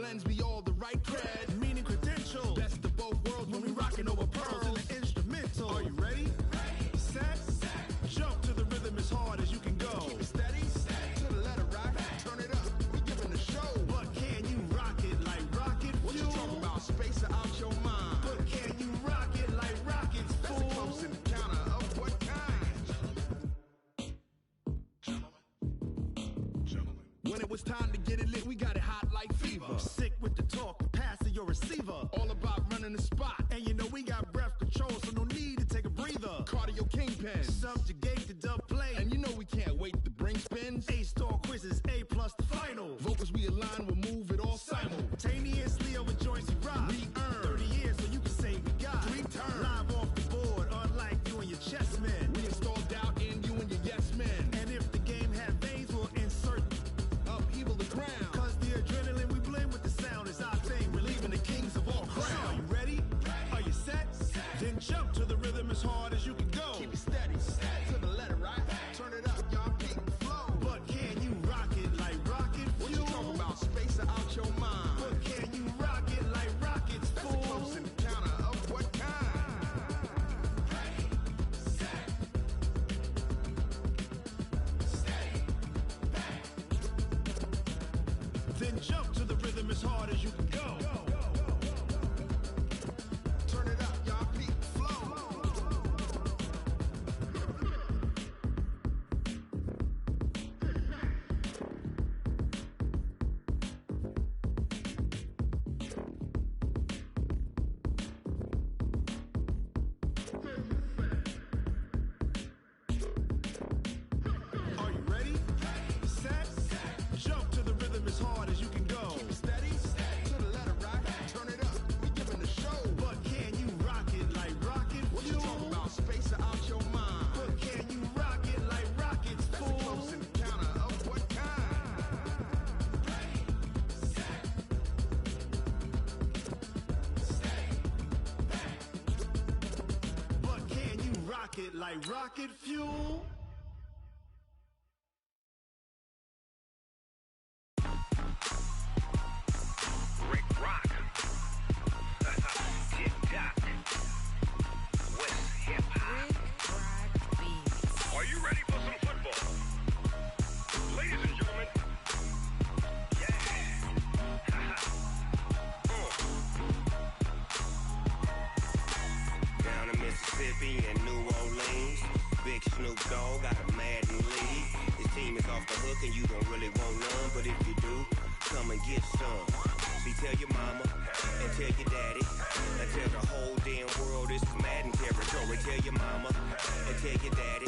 lends me all the right cred. Meaning credentials, best of both worlds when we rockin' over pearls in the instrumental. Are you ready? Set, jump to the rhythm as hard as you can go. Keep it steady, to the letter rock. Turn it up, we giving the show. But can you rock it like rocket fuel? What you talking about? Space out your mind. But can you rock it like rockets, fool? That's a close encounter of what kind? Gentlemen. When it was time to get it lit, we got it hot like fever. Sick with the talk, passing your receiver. All about running the spot. And you know we got breath control, so no need to take a breather. Cardio kingpin, subjugate the dub play. And you know we can't wait to bring spins. A-star quizzes, A+ the final. Vocals we align, we'll move it all simultaneously over joints we rock. We earn 30 years, so you can say we got 3 turns. Live off the board, unlike you and your chess men. We install doubt in you and your yes men. And if the game had veins, we'll insert upheaval the ground. Cause the adrenaline we blend with the sound is our thing. We're leaving the kings of all crowns. So are you ready? Are you set? Then jump to the rhythm as hard as you can go. Keep it steady, to the letter right. Turn it up, y'all keep the flow. But can you rock it like rocket fuel? What you talking about? Space out your mind. But can you rock it like rockets, fool? That's a close encounter of what kind? Then jump to the rhythm as hard as you can go. Turn it up, y'all keep the flow. Are you ready? Set, jump to the rhythm as hard as you can go. Keep it steady, to the letter rock. Turn it up, we giving the show. But can you rock it like rocket fuel? What you talking about? Space out your mind. But can you rock it like rockets, fool? That's a close encounter of what kind? But can you rock it like rocket fuel? Rick Rock. Tick-tock. West hip-hop. Are you ready for some football? Ladies and gentlemen. Yeah. Down in Mississippi and New Orleans, Big Snoop Dogg got a Madden league. His team is off the hook and you don't really want none, but if you do, come and get some. See, tell your mama and tell your daddy and tell the whole damn world this is Madden territory. Tell your mama and tell your daddy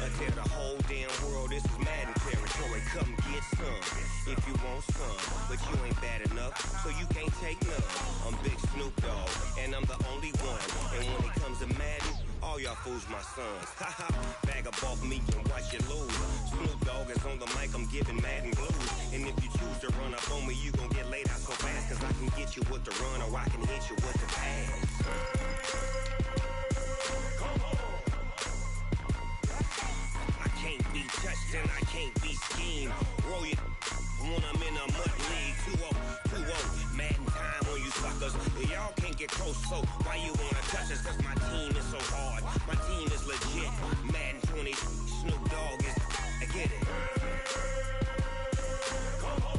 and tell the whole damn world this is Madden territory. Come get some if you want some, but you ain't bad enough, so you can't take none. I'm Big Snoop Dogg and I'm the only one. And when it comes to Madden, all y'all fools my sons. Haha, bag up off me and watch you lose. Snoop Dogg is on the mic, I'm giving Madden blues. And if you choose to run up on me, you gon' get laid out so fast. Cause I can get you with the run or I can hit you with the pass. Come on. I can't be touched and I can't be schemed. Roll you when I'm in a mud league. 2-0, 2-0, Madden time on you suckers. Y'all can't get close, so why you wanna touch us? Cause my team is so hard, my team is legit. Madden 20, Snoop Dogg is, I get it. Come on.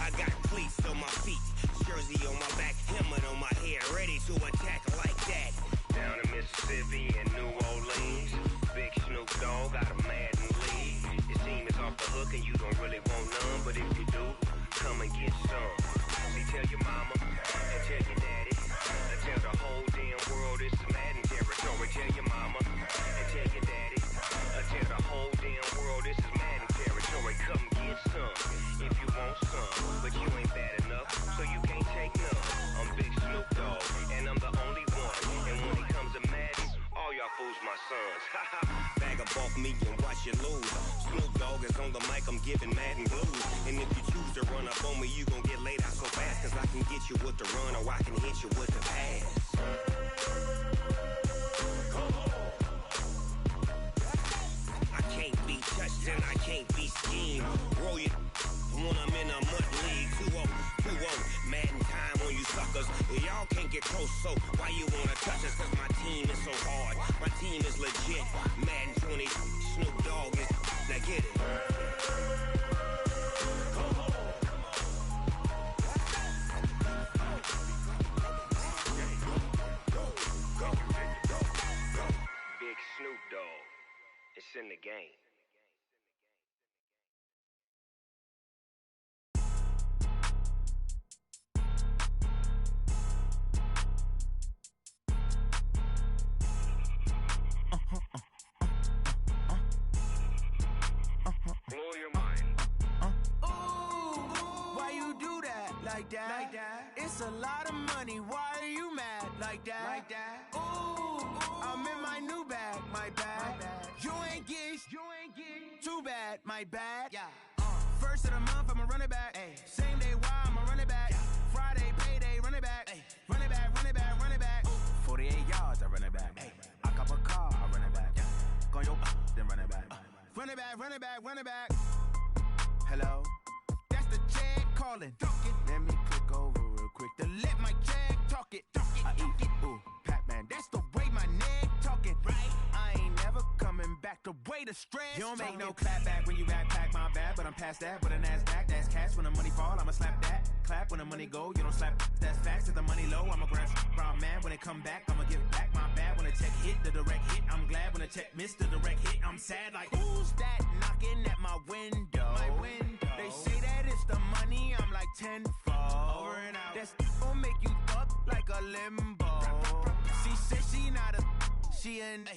I got cleats on my feet, jersey on my back, helmet on my head, ready to attack like that. Down in Mississippi and New Orleans, Big Snoop Dogg got a Madden league. His team is off the hook and you don't really want none, but if you do, come and get some. See, tell your mama and tell your daddy and tell the whole damn world this is Madden territory. Tell your mama and tell your daddy and tell the whole damn world this is Madden territory. Come get some if you want some, but you ain't bad enough, so you can't take none. I'm Big Snoop Dogg and I'm the only one. And when it comes to Madden, all y'all fools my sons. Bag up off me and watch you lose. Snoop Dogg is on the mic, I'm giving Madden blues. And if you choose to run up on me, you gon' get laid out so fast. Cause I can get you with the run or I can hit you with the pass. Come on. I can't be touched and I can't be schemed. Roll you when I'm in a mud league. team is legit. Madden 20, Snoop Dogg is. Now get it. Big Snoop Dogg. It's in the game. Blow your mind. Ooh, why you do that? Like that? It's a lot of money. Why are you mad? Like that? Ooh, I'm in my new bag. My bad. You ain't get too bad. My bad. Yeah. First of the month, I'ma run it back. Ay. Same day, why I'ma run it back. Friday, payday, run it back. Ay. Run it back, run it back, run it back. 48 yards, I run it back. Ay. I cop a car, I run it back. Go your then run it back. Run it back, run it back, run it back. Hello? That's the jag calling. Let me click over real quick to let my jag talk it. I eat it, ooh, Pac-Man. That's the way my neck talking. Right? I ain't never coming back. The way the stress. You don't make no clap back when you backpack, my bad. But I'm past that with a NASDAQ. That's cash when the money fall. I'ma slap that. Clap when the money go. You don't slap. That's facts. If the money low, I'ma grab brown man. When it come back, I'ma give back my bad. When the check hit, the direct hit. I'm glad when the check missed the direct hit. I'm sad like who's that knocking at my window? My window. They say that it's the money. I'm like tenfold. Over and out. That's gon' make you up like a limbo. She said she not a. She an.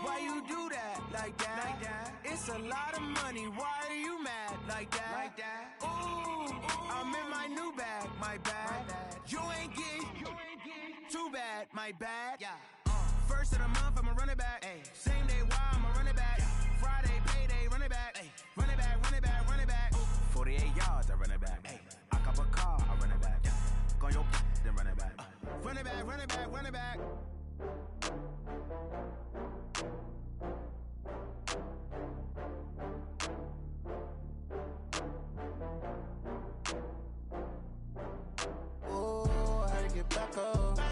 Why you do that? Like that? It's a lot of money. Why are you mad? Like that? Ooh, I'm in my new bag. My bad. You ain't get too bad. My bad. Yeah. First of the month, I'ma run it back. Ay. Same day, why I'ma run it back. Friday, payday, run it back. Ay. Run it back, run it back, run it back. 48 yards, I run it back. Ay. I cop a car, I run it back. Go your then run it back. Run it back, run it back, run it back. Oh, I had to get back up. I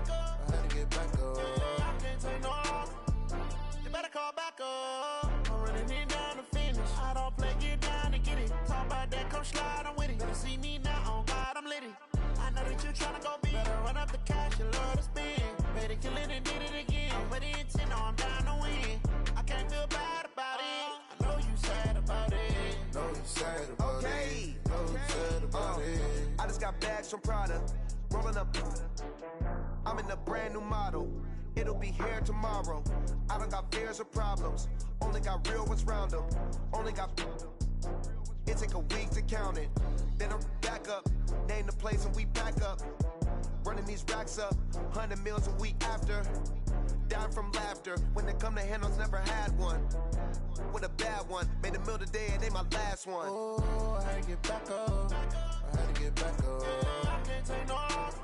had to get back up. I can't take no loss. You better call back up. I'm running it down to finish. I don't play, get down and get it. Talk about that, come slide, I'm with it. Better see me now, on God, I'm lit it. I know that you tryna go big. Better run up the cash, you love to spend. Better kill it and did it again. I'm with the intent, no, I'm down to win. I can't feel bad about it. I know you sad about it. Know you sad about it. Know you sad about it. I just got bags from Prada. Rolling up. I'm in a brand new model. It'll be here tomorrow. I don't got fears or problems. Only got real ones round them. Only got. It take a week to count it. Then I'm back up. Name the place and we back up. Running these racks up. 100 meals a week after. Down from laughter. When they come to handles, never had one. With a bad one. Made a meal today and they my last one. Oh, I had to get back up. I had to get back up. I can't take no loss.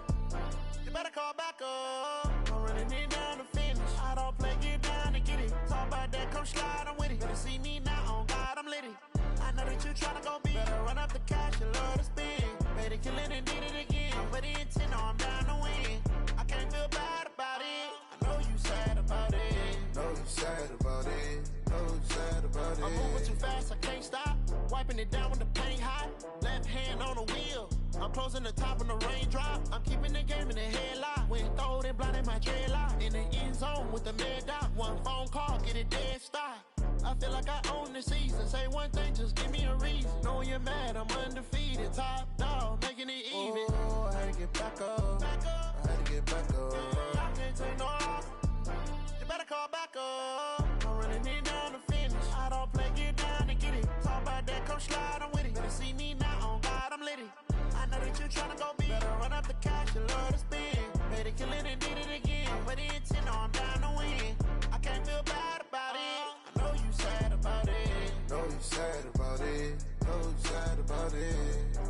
You better call back up. I'm running it down to finish. I don't play, get down and get it. Talk about that, come slide, I'm with it. Better see me now, on God, I'm lit it. I know that you tryna go big. Better run up the cash, you love to spend. Better kill it and did it again. I'm with the intent, no, I'm down to win. I can't feel bad about it. I know you sad about it. Know you sad about it. Know you sad about it. I'm moving too fast, I can't stop. Wiping it down when the paint hot. Left hand on the wheel. I'm closing the top when the raindrop. I'm keeping the game in the headlock. When throwed and blinded my dreadlock. In the end zone with the mad dot. One phone call, get it dead stop. I feel like I own the season. Say one thing, just give me a reason. Knowing you're mad, I'm undefeated. Top dog, making it even. Oh, I had to get back up. I had to get back up. I can't take no loss. You better call back up. I'm running it down to finish. I don't play, get down and get it. Talk about that, come slide, I'm with it. Better see me now, on God, I'm lit it. I know that you tryna go big. Better run up the cash, you love to spend. Better kill it and did it again. I'm with the intent, no, I'm down to win. I can't feel bad about it. I know you sad about it. Know you sad about it. Know you sad about it.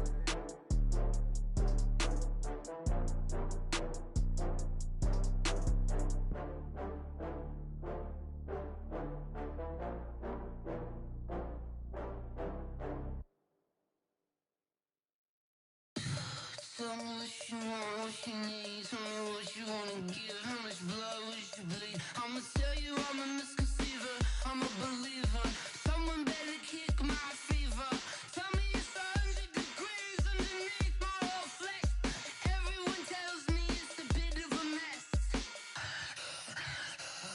Tell me what you want, what you need. Tell me what you wanna give. How much blood I'ma tell you I'm a misconceiver, I'm a believer. Someone better kick my fever. Tell me it's 100 degrees underneath my whole flesh. Everyone tells me it's a bit of a mess.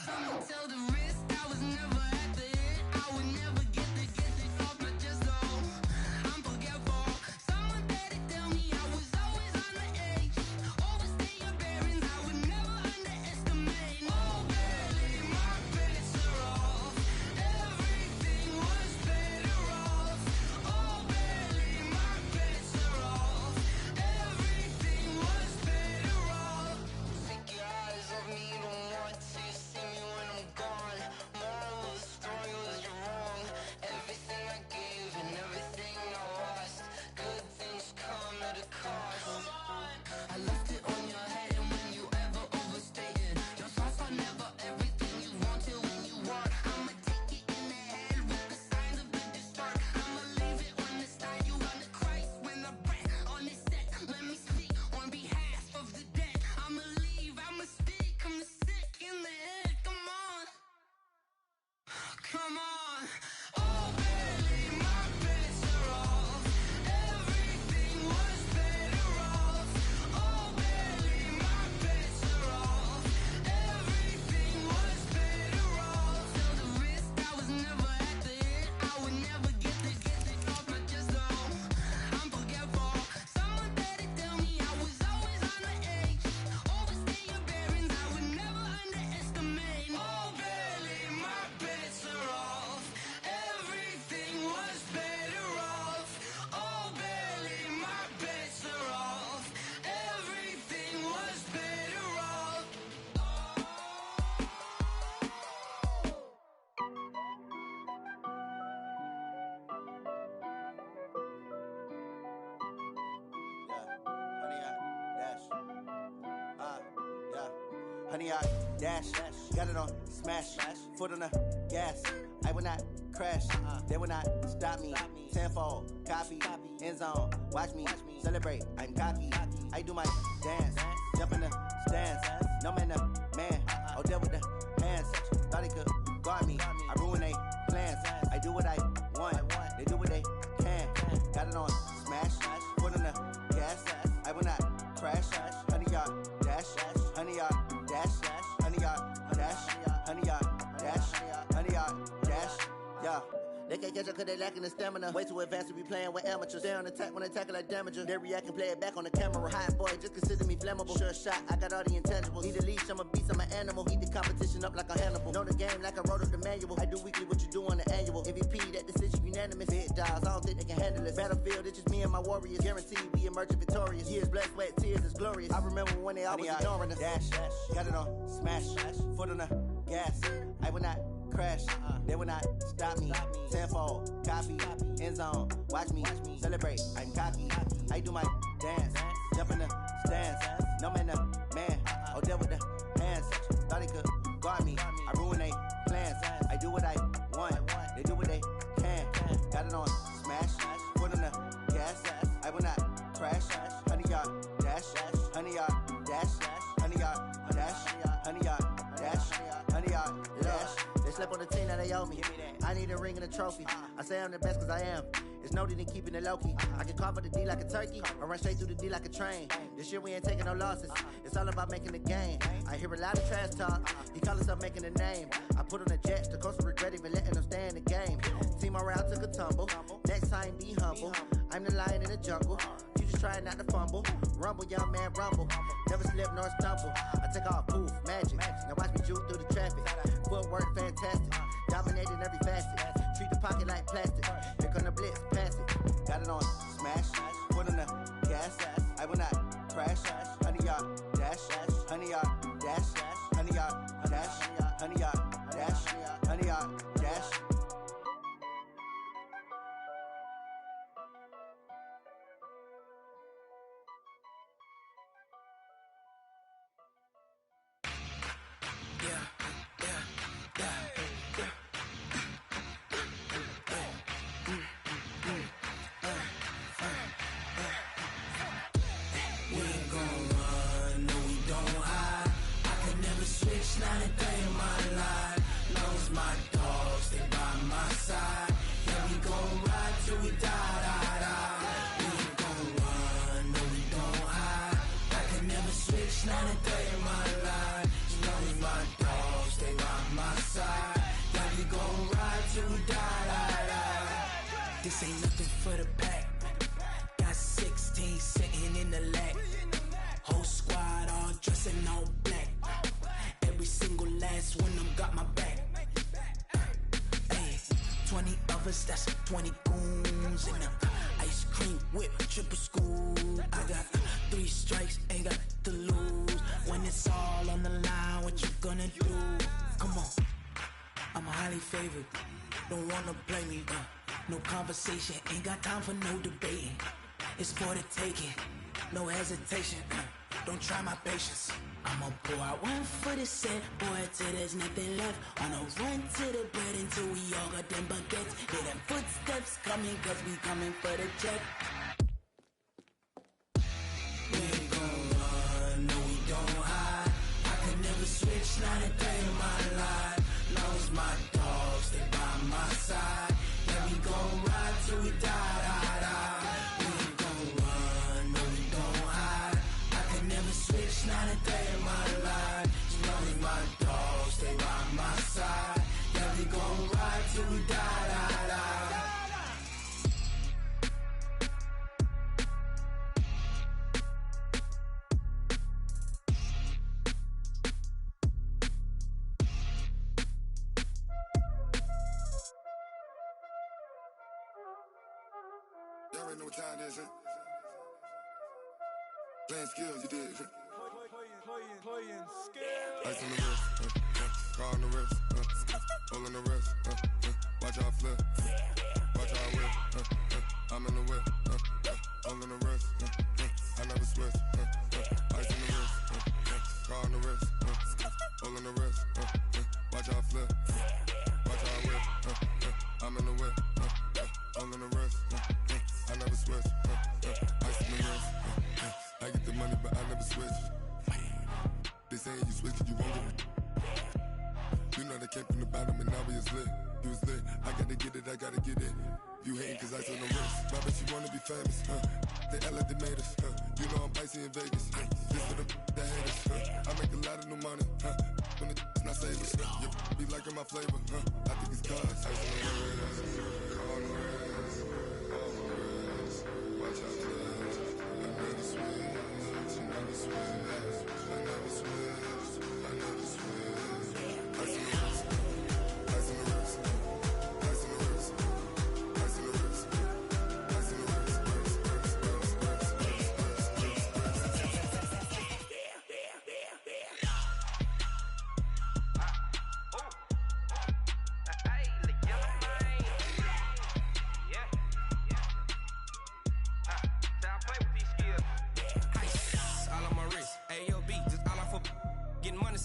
Someone tell the risk I was never at the hit. I would never get it off my chest though. I'm forgetful. Someone better tell me I was always on the edge. Overstay your bearings, I would never underestimate. Oh barely, my bets are off. Everything was better off. Oh barely, my bets are off. Everything was better off. Take your eyes off me, you don't want to see me when I'm gone. Moral of the story was you're wrong. Everything I gave and everything I lost. Good things come at a cost. I left it on your head, and when you ever overstay it, your thoughts are never everything you wanted when you want. I'ma take it in the head with the signs of the distort. I'ma leave it on the side. You run the Christ when I breath on this set. Let me speak on behalf of the dead. I'ma leave, I'ma speak. I'm sick in the head. Come on, come on. Oh, barely, my bets are off. Everything was better off. Oh, barely, my bets are off. Everything was better off. Tell the risk I was never at the hit. I would never get it off my chest though. I'm forgetful. Someone better tell me I was always on the edge. Overstay your bearings, I would never underestimate. Oh, barely, my bets are off. Everything was better off. Oh, barely, my bets are off. Everything was better off. Honey, I dash, got it on smash, foot on the gas. I will not crash, they will not stop me. Tenfold, copy, end zone, watch me celebrate. I'm cocky, I do my dance, jump in the stands. No man, the man, oh there with the hands. Thought he could guard me, I ruin they plans. I do what I want, they do what they can. Got it on smash, foot on the gas. I will not crash, honey, y'all dash, honey, y'all dash, honey, y'all dash, honey, y'all dash, honey, y'all dash, yeah. They can't catch up cause they lacking the stamina. Way too advanced to be playing with amateurs. Stay on attack when they tackle like damager. They react and play it back on the camera. Hot boy, just consider me flammable. Sure shot, I got all the intangibles. Need a leash, I'm a beast, I'm an animal. Eat the competition up like a Hannibal. Know the game like I wrote up the manual. I do weekly what you do on the annual. MVP, that decision unanimous. Big dogs, I don't think they can handle it. Battlefield, it's just me and my warriors. Guaranteed we emerge victorious. Years, blood, sweat, tears, it's glorious. I remember when they always ignoring us. Dash, got it on smash, foot on the gas. I will not crash, they will not stop me. Tenfold, copy, end zone, watch me celebrate. I'm cocky, I do my dance, jump in the stands. No man, the man, oh there with the hands. Thought he could guard me, I ruin they plans. I do what I want, they do what they can. Got it on smash, foot on the gas. I will not crash, honey, y'all dash, honey, y'all dash, honey, y'all dash, honey, y'all dash, honey, y'all dash. They slept on the team that they owe me. I need a ring and a trophy. I say I'm the best cause I am. It's no need in keeping it low-key. I can carve up the D like a turkey or run straight through the D like a train. This year we ain't taking no losses. It's all about making the game. I hear a lot of trash talk. He call himself making a name. I put on the Jets. The coach will regret even letting them stay in the game. Team morale took a tumble. Next time be humble. I'm the lion in the jungle. You just trying not to fumble. Rumble, young man, rumble. Never slip nor stumble. I take off, poof, magic. Now watch me juke through the traffic. Footwork fantastic. Dominating every facet. Treat the pocket like plastic. Here come the blitz, pass it. Got it on smash. Foot on the gas. I will not crash. Honey, y'all dash. Honey, y'all dash. Honey, y'all dash. Honey, y'all dash. Honey, y'all dash. Not a day in my life. This ain't nothing for the pack. Got 16 sitting in the lag. Whole squad all dressing all black. Every single last one of them got my back. Hey, 20 of us, that's 20 goons in them. Ice cream whip, triple school. I got 3 strikes, ain't got to lose. When it's all on the line, what you gonna do? Come on, I'm highly favored. Don't wanna play me, no conversation, ain't got time for no debating. It's for the taking, no hesitation. Don't try my patience. I'ma pour out one for the set, boy, till there's nothing left. On a run to the bread until we all got them baguettes. Hear them footsteps coming, cause we coming for the check. We ain't gon' run, no we don't hide. I could never switch, not a day in my life. Long as my dogs, they by my side. Yeah, we gon' ride till we die, die, die. We ain't gon' run, no we don't hide. I could never switch, not a day in my life. As long as my dogs, they by my side. Yeah, we gon' ride till we die, die, die. Y'all already know what time it is, huh? Playing skills, you did. Playing skills. Ice on the wrist, car on the wrist, hole in the wrist, watch out flip, watch out whip, I'm in the whip, hole in the wrist, I never switch, ice on the wrist, car on the wrist, hole in the wrist, watch out flip, watch out whip, I'm in the whip, hole in the wrist, I never switch, ice on the wrist, I get the money but I never switch. They saying you switch, you won't get it. You know they came from the bottom and now we is lit. You was lit, I gotta get it, I gotta get it. You hating cause I on the wrist. My bitch, you wanna be famous, They LA, they made us, You know I'm icy in Vegas, This for the that hate us, I make a lot of new money, When the not savers, You be liking my flavor, I think it's cause ice on the wrist, on the wrist, on the wrist. Watch out, cuz I never switch, I never switch. I never switch, I never switch. Ice in the wrist, ice in the wrist, ice in the wrist, ice in the wrist, ice in the wrist,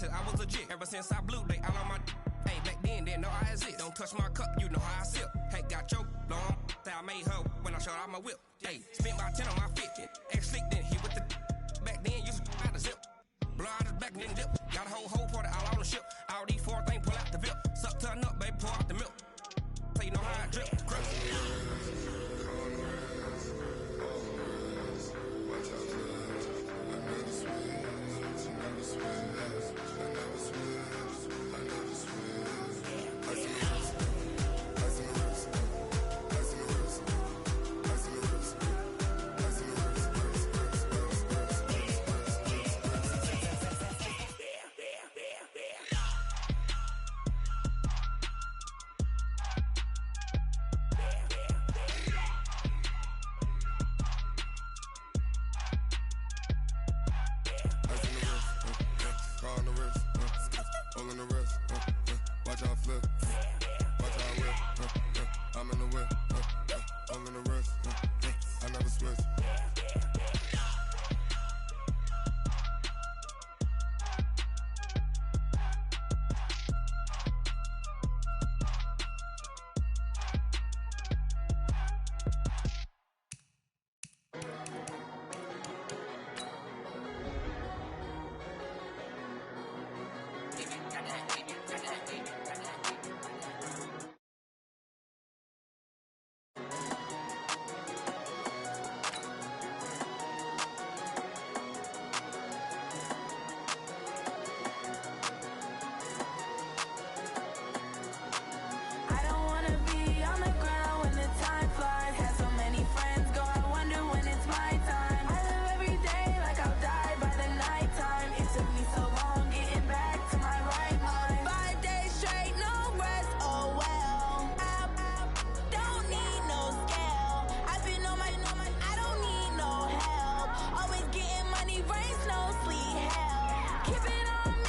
I was legit ever since I blew they all on my hey back then didn't know I exist. Don't touch my cup, you know how I sip. Hey, got your long I made her when I showed out my whip. Hey, spent about 10 on my fit. Ex slick then hit with the back then used to out the zip. Blow out his back and then dip. Got a whole party all on the ship. All these 4 things pull out the VIP. Suck turn up, baby, pour out the milk. So you know how I drip.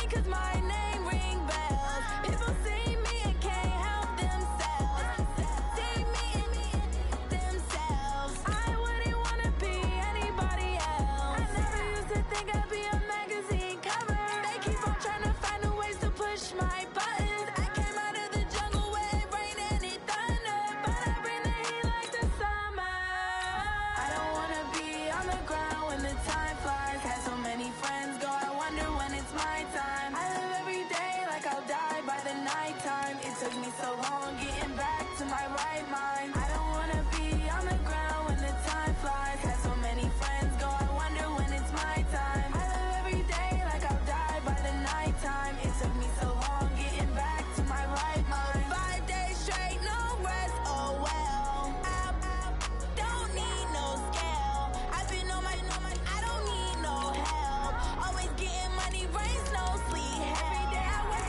mine 'cause my name ring bells. People see me and can't help themselves. See me and themselves. I wouldn't wanna be anybody else. I never used to think I'd be a magazine cover. They keep on trying to find a ways to push my buttons. I came out of the jungle where it rained and it thundered, but I bring the heat like the summer. I don't wanna be on the ground when the time flies. Had so many friends go, I wonder when it's my time. I live every day like I'll die by the nighttime. It took me so long getting back to my right mind. I don't wanna be on the ground when the time flies. Had so many friends go, I wonder when it's my time. I live every day like I'll die by the nighttime. It took me so long getting back to my right mind. 5 days straight, no rest, oh well. I don't need no scale. I've been on my, I don't need no help. Always getting money, rain, snow, sleet. Every day I wear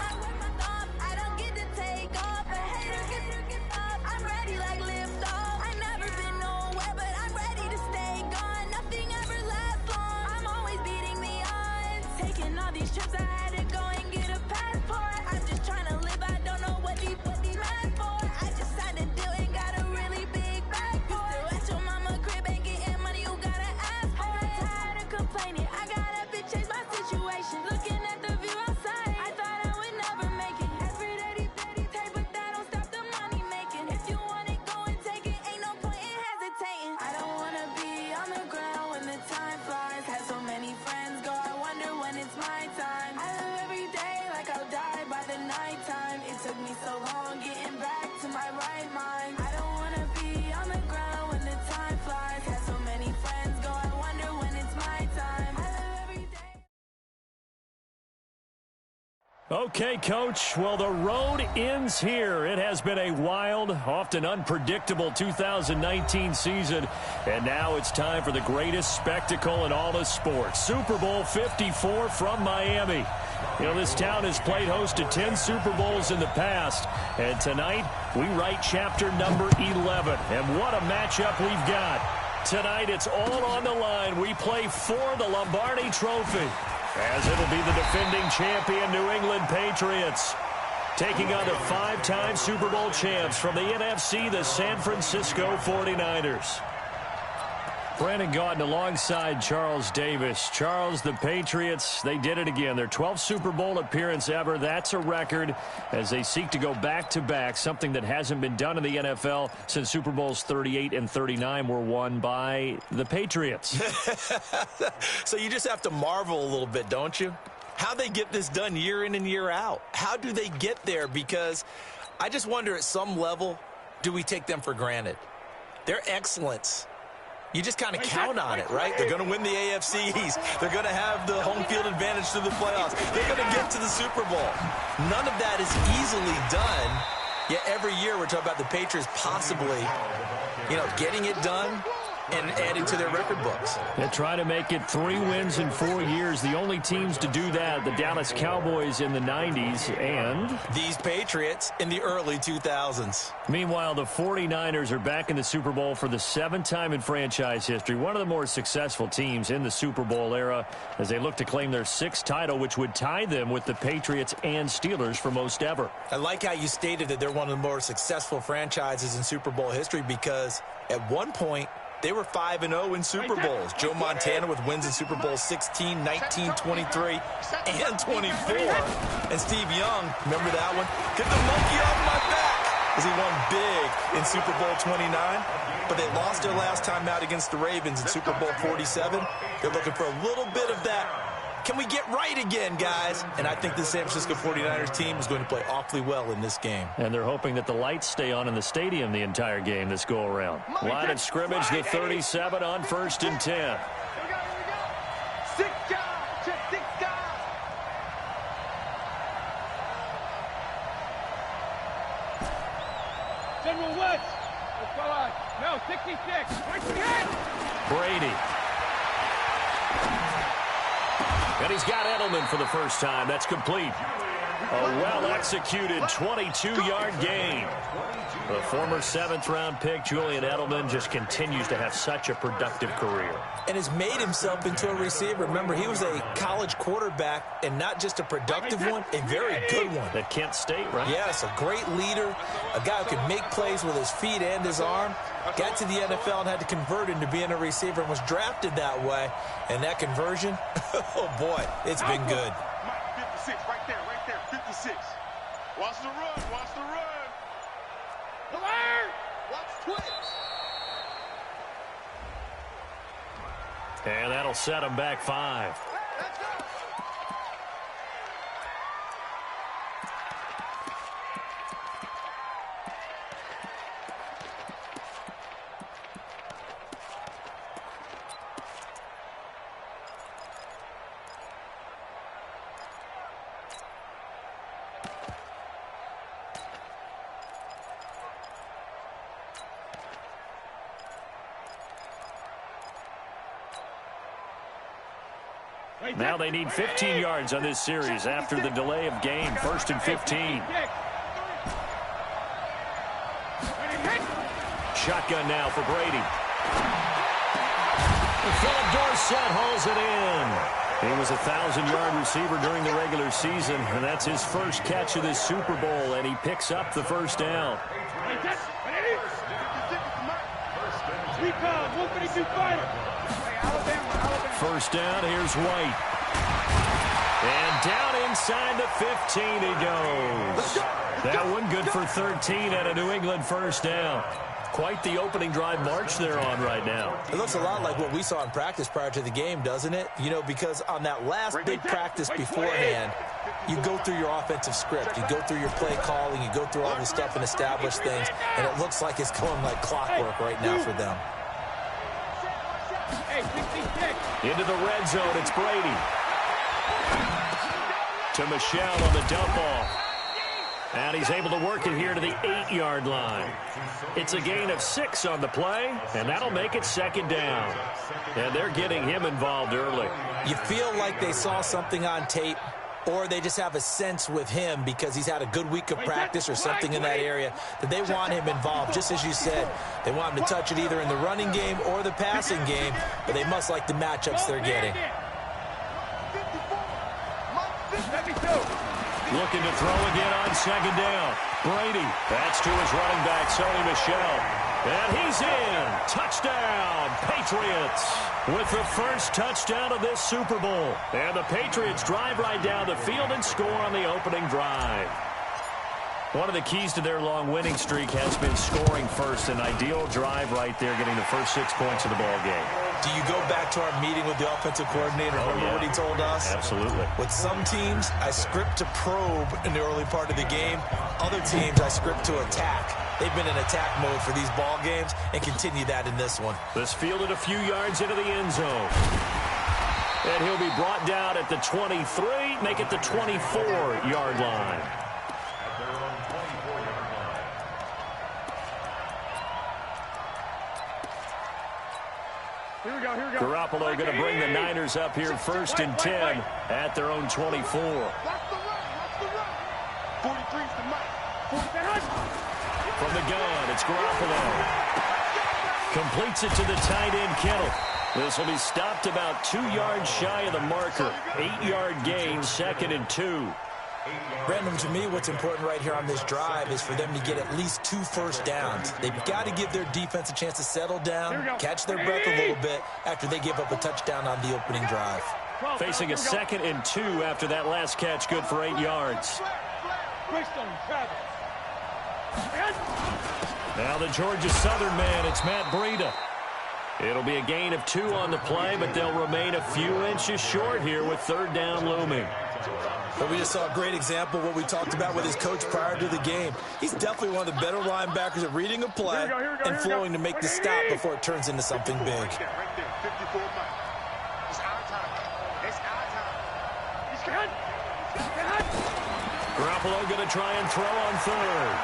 my thumb. I don't get to take off. A hater get up. I'm ready like lift off. I never been nowhere, but I'm ready to stay gone. Nothing ever lasts long. I'm always beating the odds. Taking all these trips, I had to go and get a passport. I'm just trying to live. I don't know what these mad for. I just signed a deal and got a really big bag for it. Still at your mama crib and getting money, you gotta ask for it. Tired of complaining, I got up and changed my situation. Looking at the view outside, I thought I would never make it. Every day they take, but that don't stop the money making. If you want it, go and take it. Ain't no point in hesitating. I don't wanna be on the ground when the time flies. Had so many friends go, I wonder when it's my time. I live every day like I'll die by the nighttime. It took me so long getting back to my right mind. I don't wanna be on the ground when the time flies. Had so many friends go, I wonder when it's my time. I live every day. Okay, Coach. Well, the road ends here. It has been a wild, often unpredictable 2019 season. And now it's time for the greatest spectacle in all of sports. Super Bowl 54 from Miami. You know, this town has played host to 10 Super Bowls in the past. And tonight, we write chapter number 11. And what a matchup we've got. Tonight, it's all on the line. We play for the Lombardi Trophy, as it'll be the defending champion New England Patriots taking on the 5-time Super Bowl champs from the NFC, the San Francisco 49ers. Brandon Gaudin alongside Charles Davis. Charles, the Patriots, they did it again. Their 12th Super Bowl appearance ever. That's a record as they seek to go back-to-back, something that hasn't been done in the NFL since Super Bowls 38 and 39 were won by the Patriots. So you just have to marvel a little bit, don't you? How they get this done year in and year out. How do they get there? Because I just wonder, at some level, do we take them for granted? Their excellence, you just kind of count on it, right? They're going to win the AFC East. They're going to have the home field advantage through the playoffs. They're going to get to the Super Bowl. None of that is easily done. Yet every year we're talking about the Patriots possibly, getting it done and adding to their record books. They're trying to make it 3 wins in 4 years. The only teams to do that, the Dallas Cowboys in the 90s and these Patriots in the early 2000s. Meanwhile, the 49ers are back in the Super Bowl for the 7th time in franchise history. One of the more successful teams in the Super Bowl era as they look to claim their 6th title, which would tie them with the Patriots and Steelers for most ever. I like how you stated that they're one of the more successful franchises in Super Bowl history, because at one point they were 5-0 in Super Bowls. Joe Montana with wins in Super Bowl 16, 19, 23, and 24. And Steve Young, remember that one? Get the monkey off my back, as he won big in Super Bowl 29. But they lost their last time out against the Ravens in Super Bowl 47. They're looking for a little bit of that. Can we get right again, guys? And I think the San Francisco 49ers team is going to play awfully well in this game. And they're hoping that the lights stay on in the stadium the entire game this go-around. Line of scrimmage, the 37 on 1st and 10. Here we go. 6 guys. Check 6 guys. General Woods. Let's go on. No, 66. Brady. And he's got Edelman for the first time. That's complete. A well-executed 22-yard gain. The former 7th-round pick, Julian Edelman, just continues to have such a productive career. And has made himself into a receiver. Remember, he was a college quarterback, and not just a productive one, a very good one. At Kent State, right? Yes, a great leader, a guy who could make plays with his feet and his arm. Got to the NFL and had to convert into being a receiver and was drafted that way. And that conversion, oh boy, it's been good. 56, right there, 56. Watch the run, watch the run. Watch twitch. And that'll set him back 5. Now they need 15 yards on this series after the delay of game. 1st and 15. Shotgun now for Brady. Philip Dorsett hauls it in. He was a 1,000-yard receiver during the regular season, and that's his first catch of this Super Bowl, and he picks up the first down. First down, here's White. And down inside the 15 he goes. That one good for 13 at a New England first down. Quite the opening drive march they're on right now. It looks a lot like what we saw in practice prior to the game, doesn't it? You know, because on that last big practice beforehand, you go through your offensive script. You go through your play calling. You go through all the stuff and establish things. And it looks like it's going like clockwork right now for them. Into the red zone, it's Brady. To Michelle on the dump off. And he's able to work it here to the 8-yard line. It's a gain of 6 on the play, and that'll make it 2nd down. And they're getting him involved early. You feel like they saw something on tape, or they just have a sense with him because he's had a good week of practice or something in that area that they want him involved. Just as you said, they want him to touch it either in the running game or the passing game, but they must like the matchups they're getting. Looking to throw again on 2nd down. Brady, that's to his running back, Sony Michel. And he's in. Touchdown, Patriots. With the first touchdown of this Super Bowl. And the Patriots drive right down the field and score on the opening drive. One of the keys to their long winning streak has been scoring first. An ideal drive right there, getting the first 6 points of the ball game. Do you go back to our meeting with the offensive coordinator? Remember what he told us? Absolutely. With some teams, I script to probe in the early part of the game. Other teams, I script to attack. They've been in attack mode for these ball games and continue that in this one. This fielded a few yards into the end zone. And he'll be brought down at the 23, make it the 24-yard line. Here we go. Garoppolo going to bring the Niners up here 1st and 10 at their own 24. Watch the run. 43's the mic. From the gun, it's Garoppolo. Completes it to the tight end, Kittle. This will be stopped about 2 yards shy of the marker. 8-yard gain, 2nd and 2. Brandon, to me, what's important right here on this drive is for them to get at least 2 first downs. They've got to give their defense a chance to settle down, catch their breath a little bit after they give up a touchdown on the opening drive. Facing a 2nd and 2 after that last catch, good for 8 yards. Now the Georgia Southern man, it's Matt Breida. It'll be a gain of 2 on the play, but they'll remain a few inches short here with 3rd down looming. But we just saw a great example of what we talked about with his coach prior to the game. He's definitely one of the better linebackers at reading a play and flowing to make the stop before it turns into something big. Right there, 54 mic. It's our time. It's our time. Garoppolo going to try and throw on 3rd.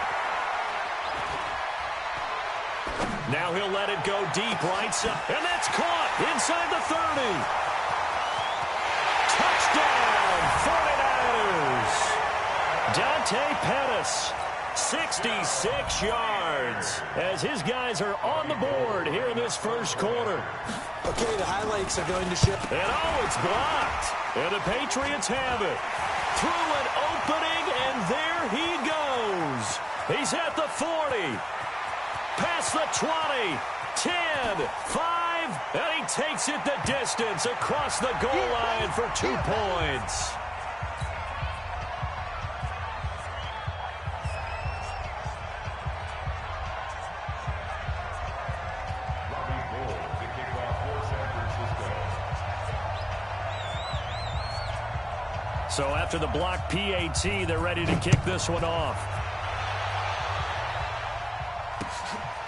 Now he'll let it go deep right side. And that's caught inside the 30. Touchdown, 49ers. Dante Pettis, 66 yards, as his guys are on the board here in this first quarter. Okay, the highlights are going to show. And it's blocked. And the Patriots have it. Through an opening, and there he goes. He's at the 40. Past the 20. 10, 5, and he takes it the distance across the goal line for 2 points. So after the block PAT, they're ready to kick this one off.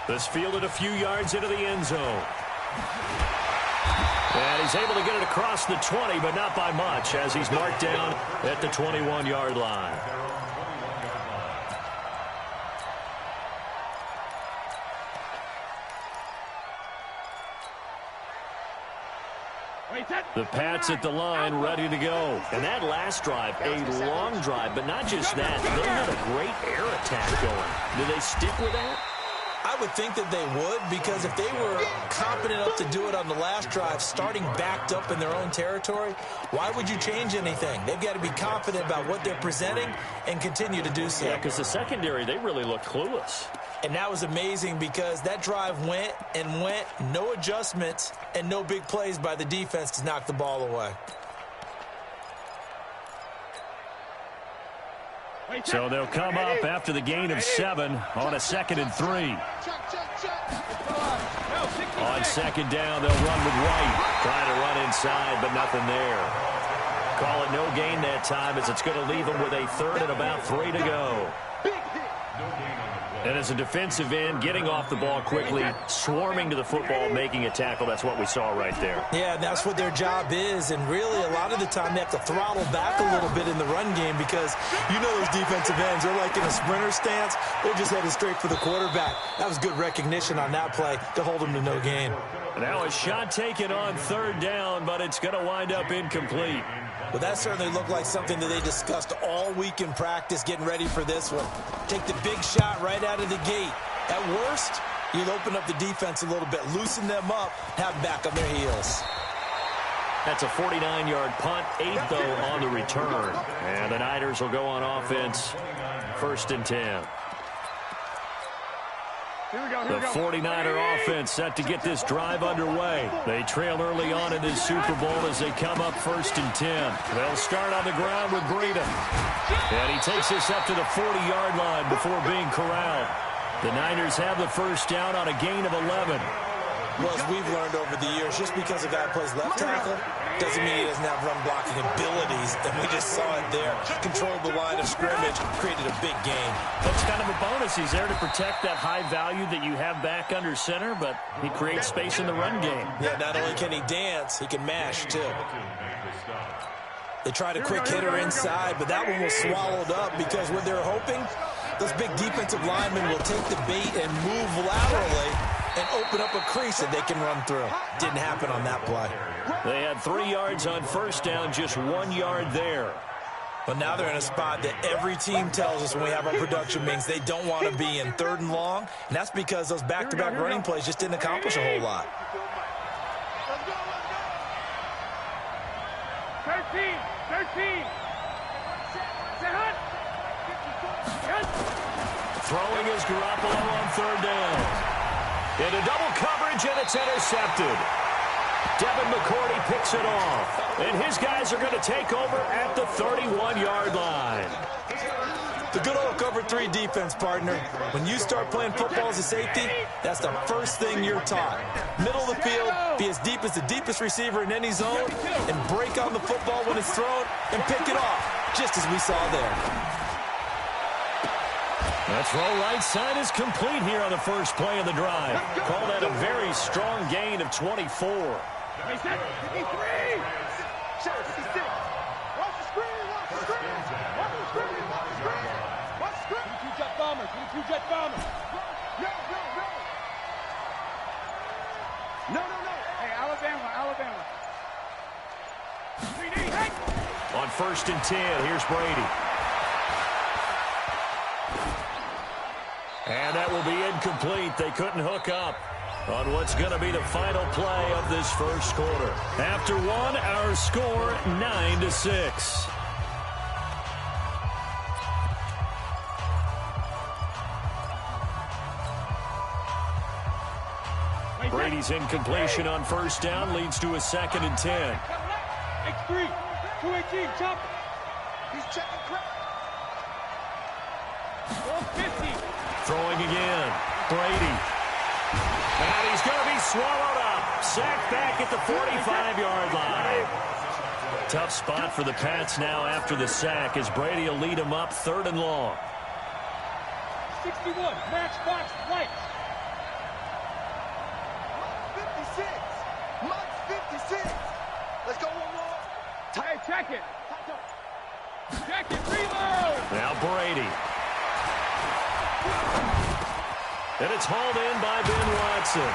This fielded a few yards into the end zone. And he's able to get it across the 20, but not by much, as he's marked down at the 21-yard line. The Pats at the line, ready to go. And that last drive, a long drive, but not just that. They had a great air attack going. Do they stick with that? I would think that they would, because if they were confident enough to do it on the last drive, starting backed up in their own territory, why would you change anything? They've got to be confident about what they're presenting and continue to do so. Yeah, because the secondary, they really looked clueless. And that was amazing because that drive went and went, no adjustments and no big plays by the defense to knock the ball away. So they'll come up after the gain of 7 on a 2nd and 3. On 2nd down, they'll run with White. Trying to run inside, but nothing there. Call it no gain that time, as it's going to leave them with a 3rd and about 3 to go. And as a defensive end, getting off the ball quickly, swarming to the football, making a tackle. That's what we saw right there. Yeah, and that's what their job is. And really, a lot of the time, they have to throttle back a little bit in the run game because you know those defensive ends, they're like in a sprinter stance. They're just headed straight for the quarterback. That was good recognition on that play to hold them to no gain. Now a shot taken on 3rd down, but it's going to wind up incomplete. Well, that certainly looked like something that they discussed all week in practice, getting ready for this one. Take the big shot right out of the gate. At worst, you'll open up the defense a little bit, loosen them up, have them back on their heels. That's a 49-yard punt, 8 though on the return. And the Niners will go on offense, 1st and 10. The 49er offense set to get this drive underway. They trail early on in this Super Bowl as they come up 1st and 10. They'll start on the ground with Breida. And he takes this up to the 40-yard line before being corralled. The Niners have the 1st down on a gain of 11. Well, as we've learned over the years, just because a guy plays left tackle doesn't mean he doesn't have run blocking abilities. And we just saw it there. Controlled the line of scrimmage, created a big gain. That's kind of a bonus. He's there to protect that high value that you have back under center, but he creates space in the run game. Yeah, not only can he dance, he can mash, too. They tried a quick hitter inside, but that one was swallowed up because what they're hoping, those big defensive linemen will take the bait and move laterally and open up a crease that they can run through. Didn't happen on that play. They had 3 yards on 1st down, just 1 yard there. But now they're in a spot that every team tells us when we have our production meetings they don't want to be in, 3rd and long. And that's because those back-to-back running plays just didn't accomplish a whole lot. 13. Throwing is Garoppolo on 3rd down. Into double coverage, and it's intercepted. Devin McCourty picks it off. And his guys are going to take over at the 31-yard line. The good old cover 3 defense, partner. When you start playing football as a safety, that's the first thing you're taught. Middle of the field, be as deep as the deepest receiver in any zone, and break on the football when it's thrown and pick it off, just as we saw there. That throw right side is complete here on the first play of the drive. Call that a very strong gain of 24. 53. Watch the screen. Watch the screen. 22 jet bombers. 22 jet bombers. No. Hey, Alabama. 3D. Hey. On 1st and 10, here's Brady. incomplete. They couldn't hook up on what's going to be the final play of this first quarter. After one, our score 9-6. Brady's incompletion on first down leads to a 2nd and 10. X3, 218, jump. He's checking crap. 150. Throwing again. Brady. And he's going to be swallowed up. Sacked back at the 45-yard line. Tough spot for the Pats now after the sack as Brady will lead them up 3rd and long. 61, matchbox lights. Mike's 56. Let's go one more. Hey, check it. Check it, reload. Now Brady. And it's hauled in by Ben Watson.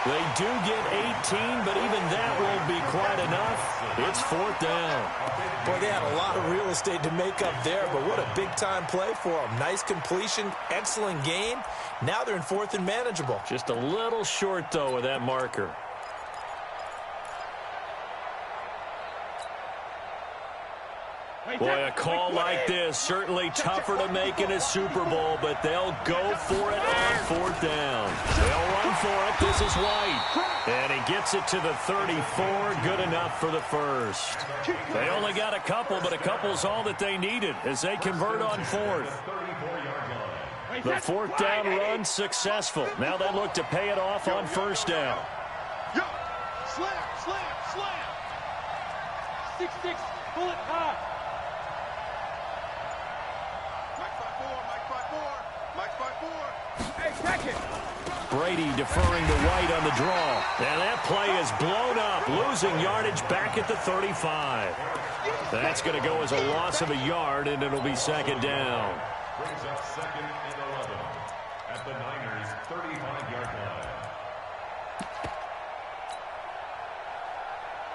They do get 18, but even that won't be quite enough. It's 4th down. Boy, they had a lot of real estate to make up there, but what a big-time play for them. Nice completion, excellent gain. Now they're in 4th and manageable. Just a little short, though, with that marker. Boy, a call like this, certainly tougher to make in a Super Bowl, but they'll go for it on 4th down. They'll run for it. This is White. And he gets it to the 34. Good enough for the first. They only got a couple, but a couple's all that they needed as they convert on 4th. The 4th down run successful. Now they look to pay it off on first down. Yo, slam, slam, slam. 6-6, bullet high. Mike 5-4. Hey, check it. Brady deferring to White on the draw. And that play is blown up, losing yardage back at the 35. That's going to go as a loss of a yard, and it'll be 2nd down. Brings up 2nd and 11 at the Niners' 35-yard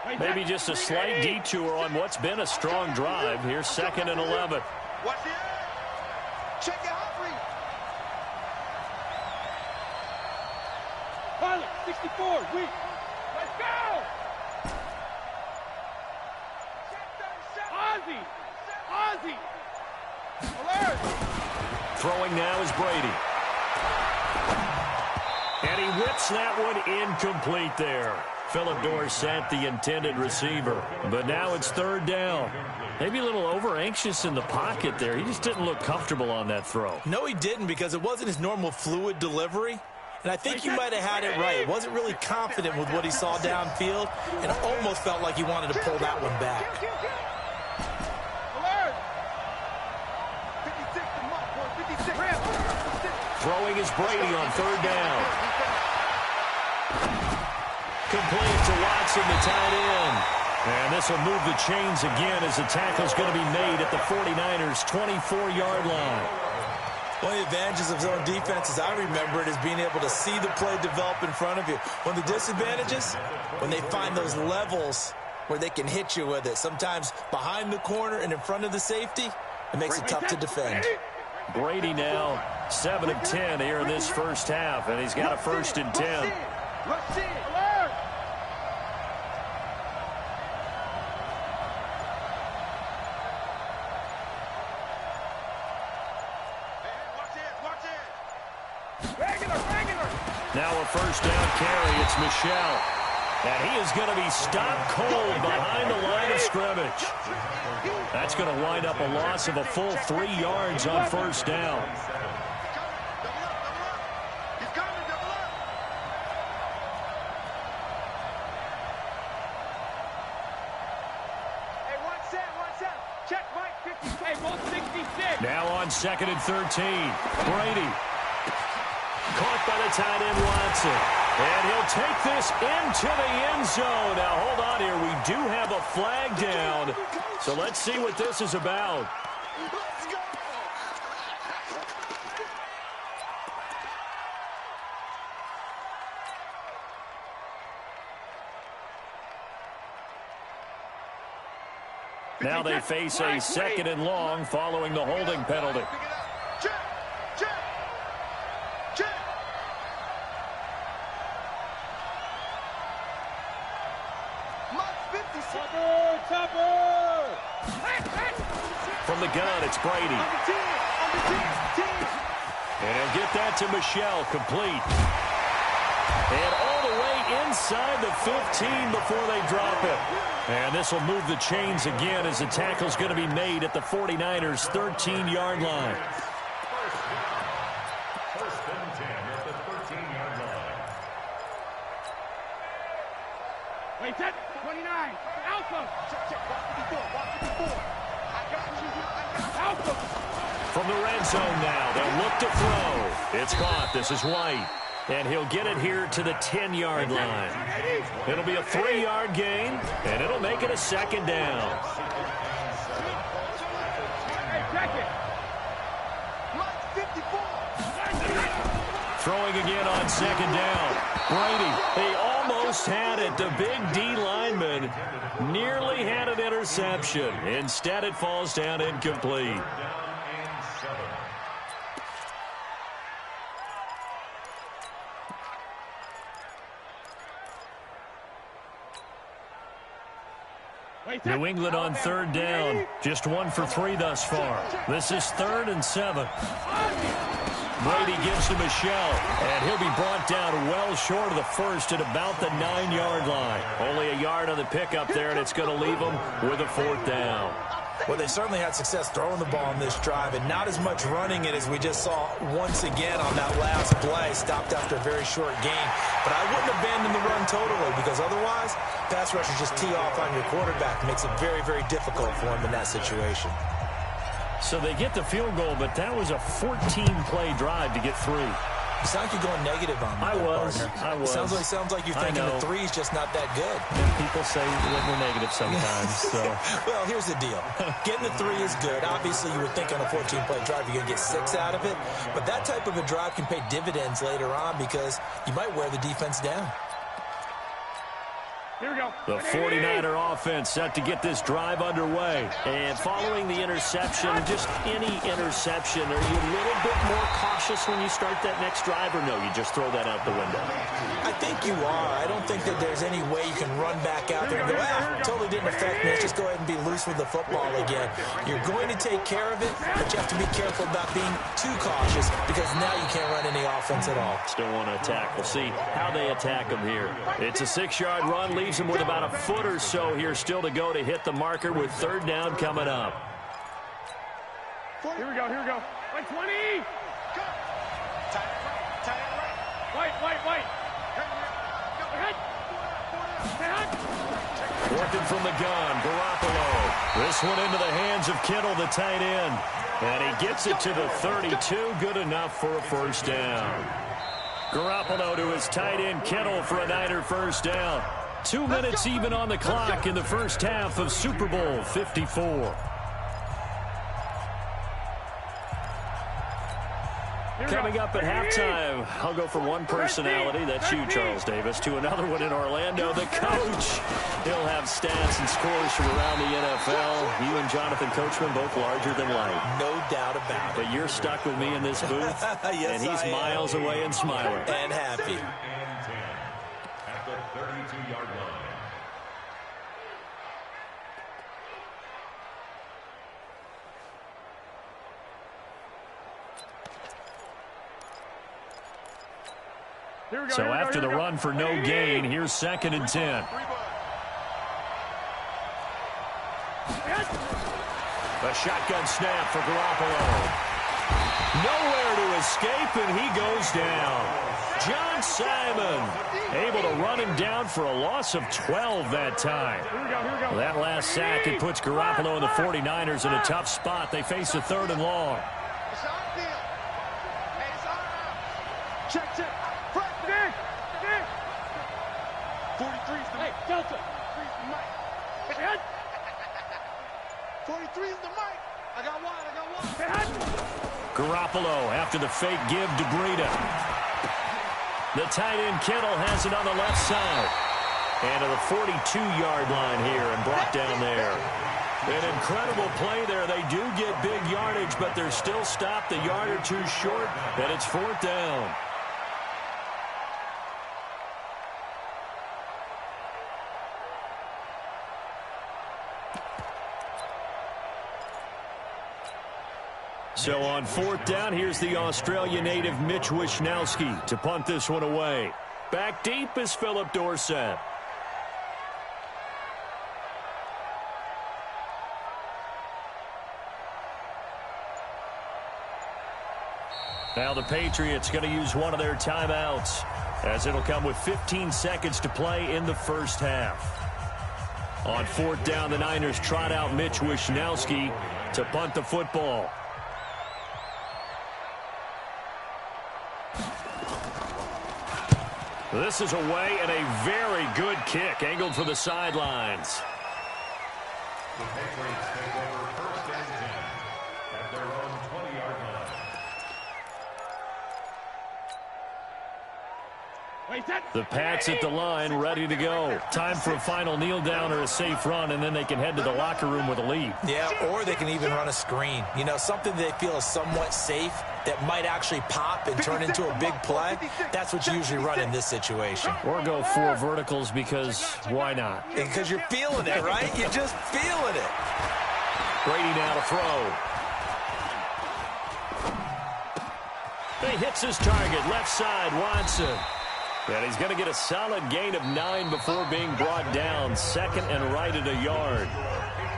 line. Maybe just a slight detour on what's been a strong drive. Here's 2nd and 11. Watch the edge. Check it out. Pilot, 64, weak. Let's go! Ozzy! Ozzy! Alert! Throwing now is Brady. And he whips that one incomplete there. Phillip Dorsett, the intended receiver. But now it's 3rd down. Maybe a little over-anxious in the pocket there. He just didn't look comfortable on that throw. No, he didn't, because it wasn't his normal fluid delivery. And I think you might have had it right. He wasn't really confident with what he saw downfield, and it almost felt like he wanted to pull that one back. Alert! 56 to Mike, 56. Throwing is Brady on 3rd down. Complete to Watson, the tight end. And this will move the chains again as the tackle's going to be made at the 49ers' 24-yard line. One of the advantages of zone defense, as I remember it, is being able to see the play develop in front of you. One of the disadvantages, when they find those levels where they can hit you with it. Sometimes behind the corner and in front of the safety, it makes it tough to defend. Brady now 7 of 10 here in this first half, and he's got a 1st and 10. Rush in! Alert! Now a 1st down carry. It's Michel. And he is going to be stopped cold behind the line of scrimmage. That's going to wind up a loss of a full 3 yards on 1st down. Check Mike, 50. Hey, 166. Now on 2nd and 13. Brady. Caught by the tight end Watson. And he'll take this into the end zone. Now, hold on here. We do have a flag down. So let's see what this is about. Now they face a 2nd and long following the holding penalty. From the gun, it's Brady. And he'll get that to Michelle, complete. And all the way inside the 15 before they drop it. And this will move the chains again as the tackle's going to be made at the 49ers' 13-yard line. First and 10 at the 13-yard line. Wait, set. 29. Alpha. Check. Watch 54. I got you. Alpha. From the red zone now, they'll look to throw. It's caught. This is White. And he'll get it here to the 10-yard line. It'll be a 3-yard gain, and it'll make it a second down. Throwing again on second down. Brady, they almost had it. The big D lineman nearly had an interception. Instead, it falls down incomplete. New England on third down. Just 1 for 3 thus far. This is 3rd and 7. Brady gives to Michelle, and he'll be brought down well short of the first at about the 9-yard line. Only a yard on the pickup there, and it's going to leave them with a 4th down. Well, they certainly had success throwing the ball on this drive, and not as much running it as we just saw once again on that last play. Stopped after a very short gain. But I wouldn't abandon the run totally, because otherwise, pass rushers just tee off on your quarterback. It makes it very, very difficult for him in that situation. So they get the field goal, but that was a 14-play drive to get through. You sound like you're going negative on me. I was. Sounds like you're thinking the 3's just not that good. And people say that we're negative sometimes. So. Well, here's the deal. Getting the 3 is good. Obviously, you would think on a 14-play drive you're going to get 6 out of it. But that type of a drive can pay dividends later on because you might wear the defense down. Here we go. The 49er offense set to get this drive underway. And following the interception, just any interception, are you a little bit more cautious when you start that next drive, or no, you just throw that out the window? I think you are. I don't think that there's any way you can run back out there and go, totally didn't affect me. Let's just go ahead and be loose with the football again. You're going to take care of it, but you have to be careful about being too cautious because now you can't run any offense at all. Still want to attack. We'll see how they attack them here. It's a 6-yard run, leaves them with about a foot or so here still to go to hit the marker with 3rd down coming up. Here we go. Wait, 20. White. Working from the gun, Garoppolo. This one into the hands of Kittle, the tight end. And he gets it to the 32. Good enough for a 1st down. Garoppolo to his tight end, Kittle, for a Niner 1st down. 2 minutes even on the clock in the first half of Super Bowl 54. Coming up at halftime, I'll go from one personality, that's you, Charles Davis, to another one in Orlando, the coach. He'll have stats and scores from around the NFL. You and Jonathan Coachman, both larger than life. No doubt about it. But you're stuck with me in this booth, yes, and he's miles away and smiling. And happy. At the 32-yard line. So after the run for no gain, here's 2nd and 10. A shotgun snap for Garoppolo. Nowhere to escape, and he goes down. John Simon able to run him down for a loss of 12 that time. That last sack, it puts Garoppolo and the 49ers in a tough spot. They face a 3rd and long. Check. 43's the mic. Delta. 43's the mic. I got one. Garoppolo after the fake give to Breida. The tight end Kittle has it on the left side. And to the 42-yard line here and brought down there. An incredible play there. They do get big yardage, but they're still stopped a yard or two short, and it's 4th down. So on 4th down, here's the Australia native Mitch Wishnowsky to punt this one away. Back deep is Philip Dorsett. Now the Patriots going to use one of their timeouts, as it'll come with 15 seconds to play in the first half. On 4th down, the Niners trot out Mitch Wishnowsky to punt the football. This is away, and a very good kick angled for the sidelines. The Patriots take over 1st and 10 at their own 20-yard line. The Pats at the line, ready to go. Time for a final kneel down or a safe run, and then they can head to the locker room with a lead. Yeah, or they can even run a screen. You know, something they feel is somewhat safe that might actually pop and turn into a big play. That's what you usually run in this situation. Or go 4 verticals, because why not? Because you're feeling it, right? You're just feeling it. Brady now to throw. He hits his target, left side, Watson. And he's going to get a solid gain of 9 before being brought down, second and right at a yard.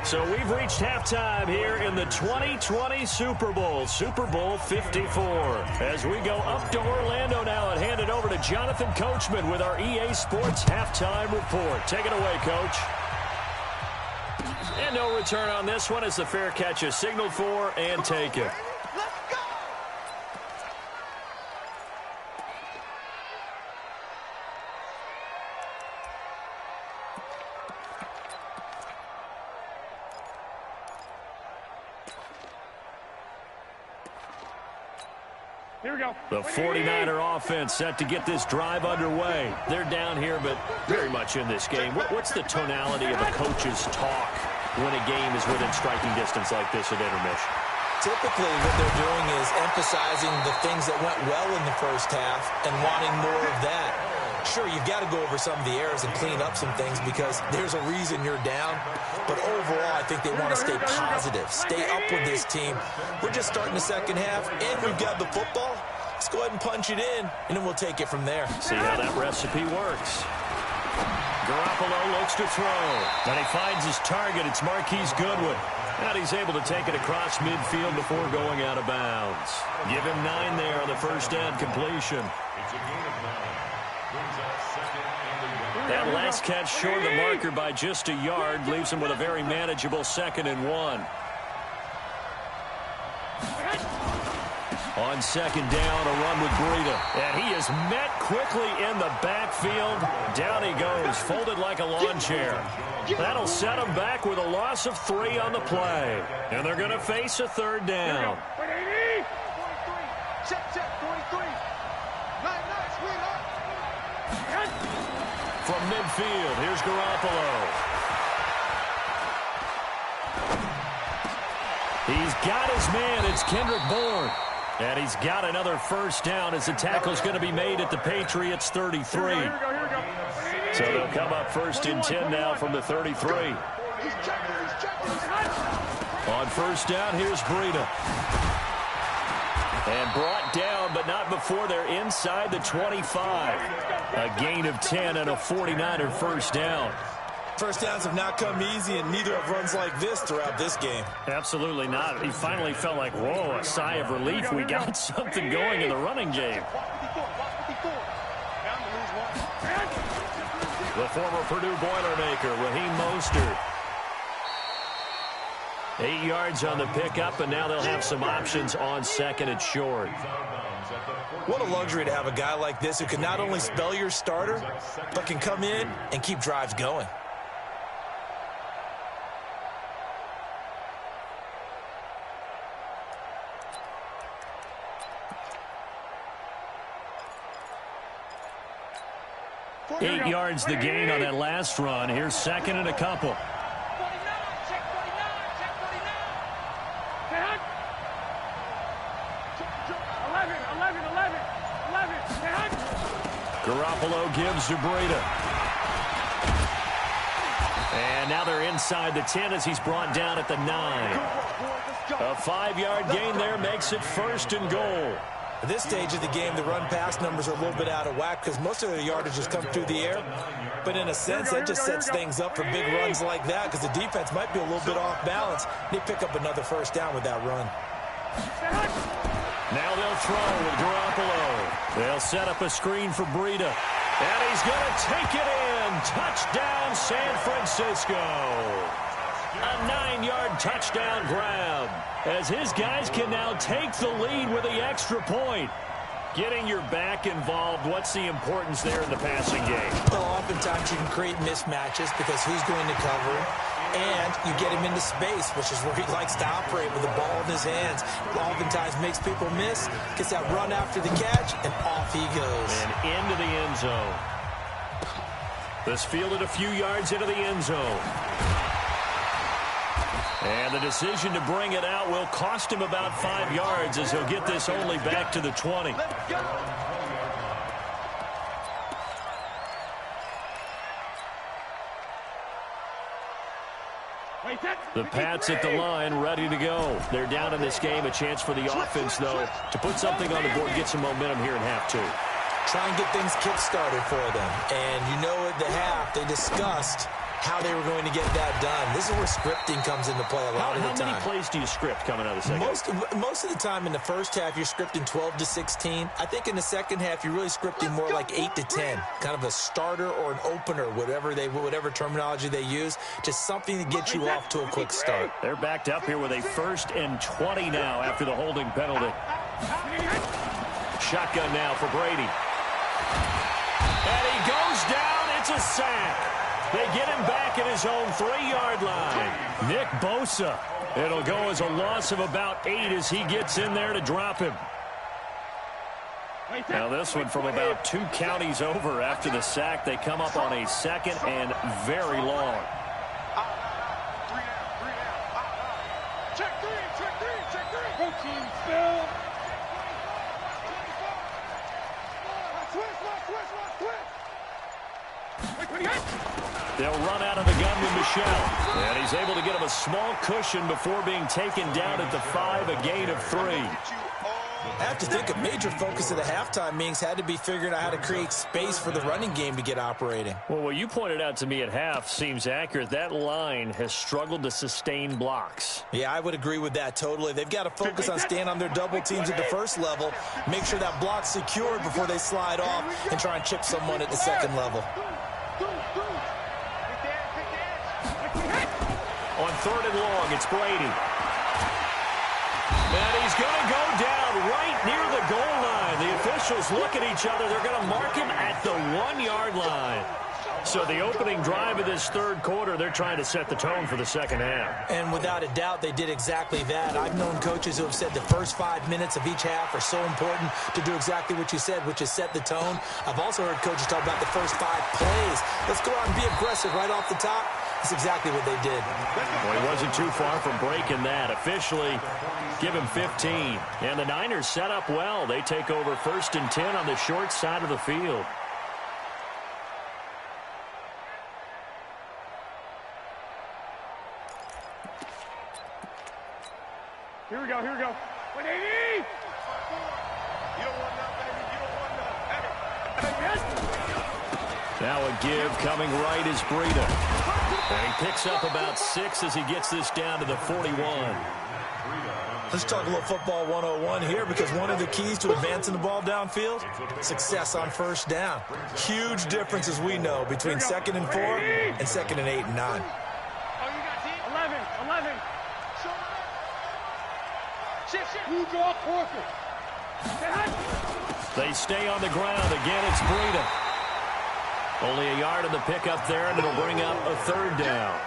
So we've reached halftime here in the 2020 Super Bowl, Super Bowl 54. As we go up to Orlando now and hand it over to Jonathan Coachman with our EA Sports halftime report. Take it away, Coach. And no return on this one as the fair catch is signaled for and taken. The 49er offense set to get this drive underway. They're down here, but very much in this game. What's the tonality of a coach's talk when a game is within striking distance like this at intermission? Typically, what they're doing is emphasizing the things that went well in the first half and wanting more of that. Sure, you've got to go over some of the errors and clean up some things because there's a reason you're down. But overall, I think they want to stay positive, stay up with this team. We're just starting the second half, and we've got the football. Let's go ahead and punch it in, and then we'll take it from there. See how that recipe works. Garoppolo looks to throw. And he finds his target. It's Marquise Goodwin. And he's able to take it across midfield before going out of bounds. Give him 9 there on the first down completion. It's a gain of 9. Brings up 2nd and 1. That last catch short of the marker by just a yard leaves him with a very manageable 2nd and 1. On 2nd down, a run with Breida. And he is met quickly in the backfield. Down he goes, folded like a lawn chair. That'll set him back with a loss of 3 on the play. And they're going to face a 3rd down. From midfield, here's Garoppolo. He's got his man. It's Kendrick Bourne. And he's got another first down as the tackle's going to be made at the Patriots' 33. So they'll come up 1st and 10 now from the 33. On 1st down, here's Breida. And brought down, but not before they're inside the 25. A gain of 10 and a 49er first down. First downs have not come easy, and neither have runs like this throughout this game. Absolutely not. He finally felt like, whoa, a sigh of relief. We got something going in the running game. The former Purdue Boilermaker, Raheem Mostert. 8 yards on the pickup, and now they'll have some options on 2nd and short. What a luxury to have a guy like this who can not only spell your starter, but can come in and keep drives going. Eight yards the gain on that last run. Here's 2nd and a couple. Garoppolo gives to Breida. And now they're inside the 10 as he's brought down at the 9. A 5-yard gain there makes it 1st and goal. At this stage of the game, the run-pass numbers are a little bit out of whack because most of the yardage has come through the air. But in a sense, that just sets things up for big runs like that because the defense might be a little bit off balance. They pick up another 1st down with that run. Now they'll throw with Garoppolo. They'll set up a screen for Breida. And he's going to take it in. Touchdown, San Francisco. A 9-yard touchdown grab as his guys can now take the lead with the extra point. Getting your back involved, what's the importance there in the passing game? Well, oftentimes you can create mismatches because who's going to cover him, and you get him into space, which is where he likes to operate with the ball in his hands. Oftentimes makes people miss, gets that run after the catch, and off he goes. And into the end zone. This fielded a few yards into the end zone. And the decision to bring it out will cost him about 5 yards as he'll get this only back to the 20. The Pats at the line, ready to go. They're down in this game. A chance for the offense, though, to put something on the board, get some momentum here in half 2. Try and get things kick-started for them. And you know at the half, they discussed how they were going to get that done. This is where scripting comes into play a lot of the time. How many plays do you script coming out of the second? Most of the time in the first half, you're scripting 12 to 16. I think in the second half, you're really scripting more like 8 to 10. Kind of a starter or an opener, whatever terminology they use. Just something to get you off to a quick start. They're backed up here with a 1st and 20 now after the holding penalty. Shotgun now for Brady. And he goes down. It's a sack. They get him back at his own 3-yard line. Nick Bosa. It'll go as a loss of about 8 as he gets in there to drop him. Now this one from about 2 counties over after the sack. They come up on a 2nd and very long. Check three. Go team, Phil. They'll run out of the gun with Michelle. And he's able to get him a small cushion before being taken down at the 5, a gain of 3. I have to think a major focus of the halftime meetings had to be figuring out how to create space for the running game to get operating. Well, what you pointed out to me at half seems accurate. That line has struggled to sustain blocks. Yeah, I would agree with that totally. They've got to focus on staying on their double teams at the first level, make sure that block's secured before they slide off, and try and chip someone at the second level. On 3rd and long, it's Brady. And he's going to go down right near the goal line. The officials look at each other. They're going to mark him at the 1-yard line. So the opening drive of this 3rd quarter, they're trying to set the tone for the second half. And without a doubt, they did exactly that. I've known coaches who have said the first 5 minutes of each half are so important to do exactly what you said, which is set the tone. I've also heard coaches talk about the first 5 plays. Let's go out and be aggressive right off the top. That's exactly what they did. Well, he wasn't too far from breaking that. Officially, give him 15. And the Niners set up well. They take over 1st and 10 on the short side of the field. Here we go. 180! You don't want none, baby. You don't want none. Now a give coming right is Breida. And he picks up about 6 as he gets this down to the 41. Let's talk a little football 101 here, because one of the keys to advancing the ball downfield, success on 1st down. Huge difference, as we know, between 2nd and 4 and 2nd and 8 and 9. Oh, you got 11. Shift. You draw corporate. They stay on the ground. Again, it's Breida. Only a yard in the pickup there, and it'll bring up a 3rd down.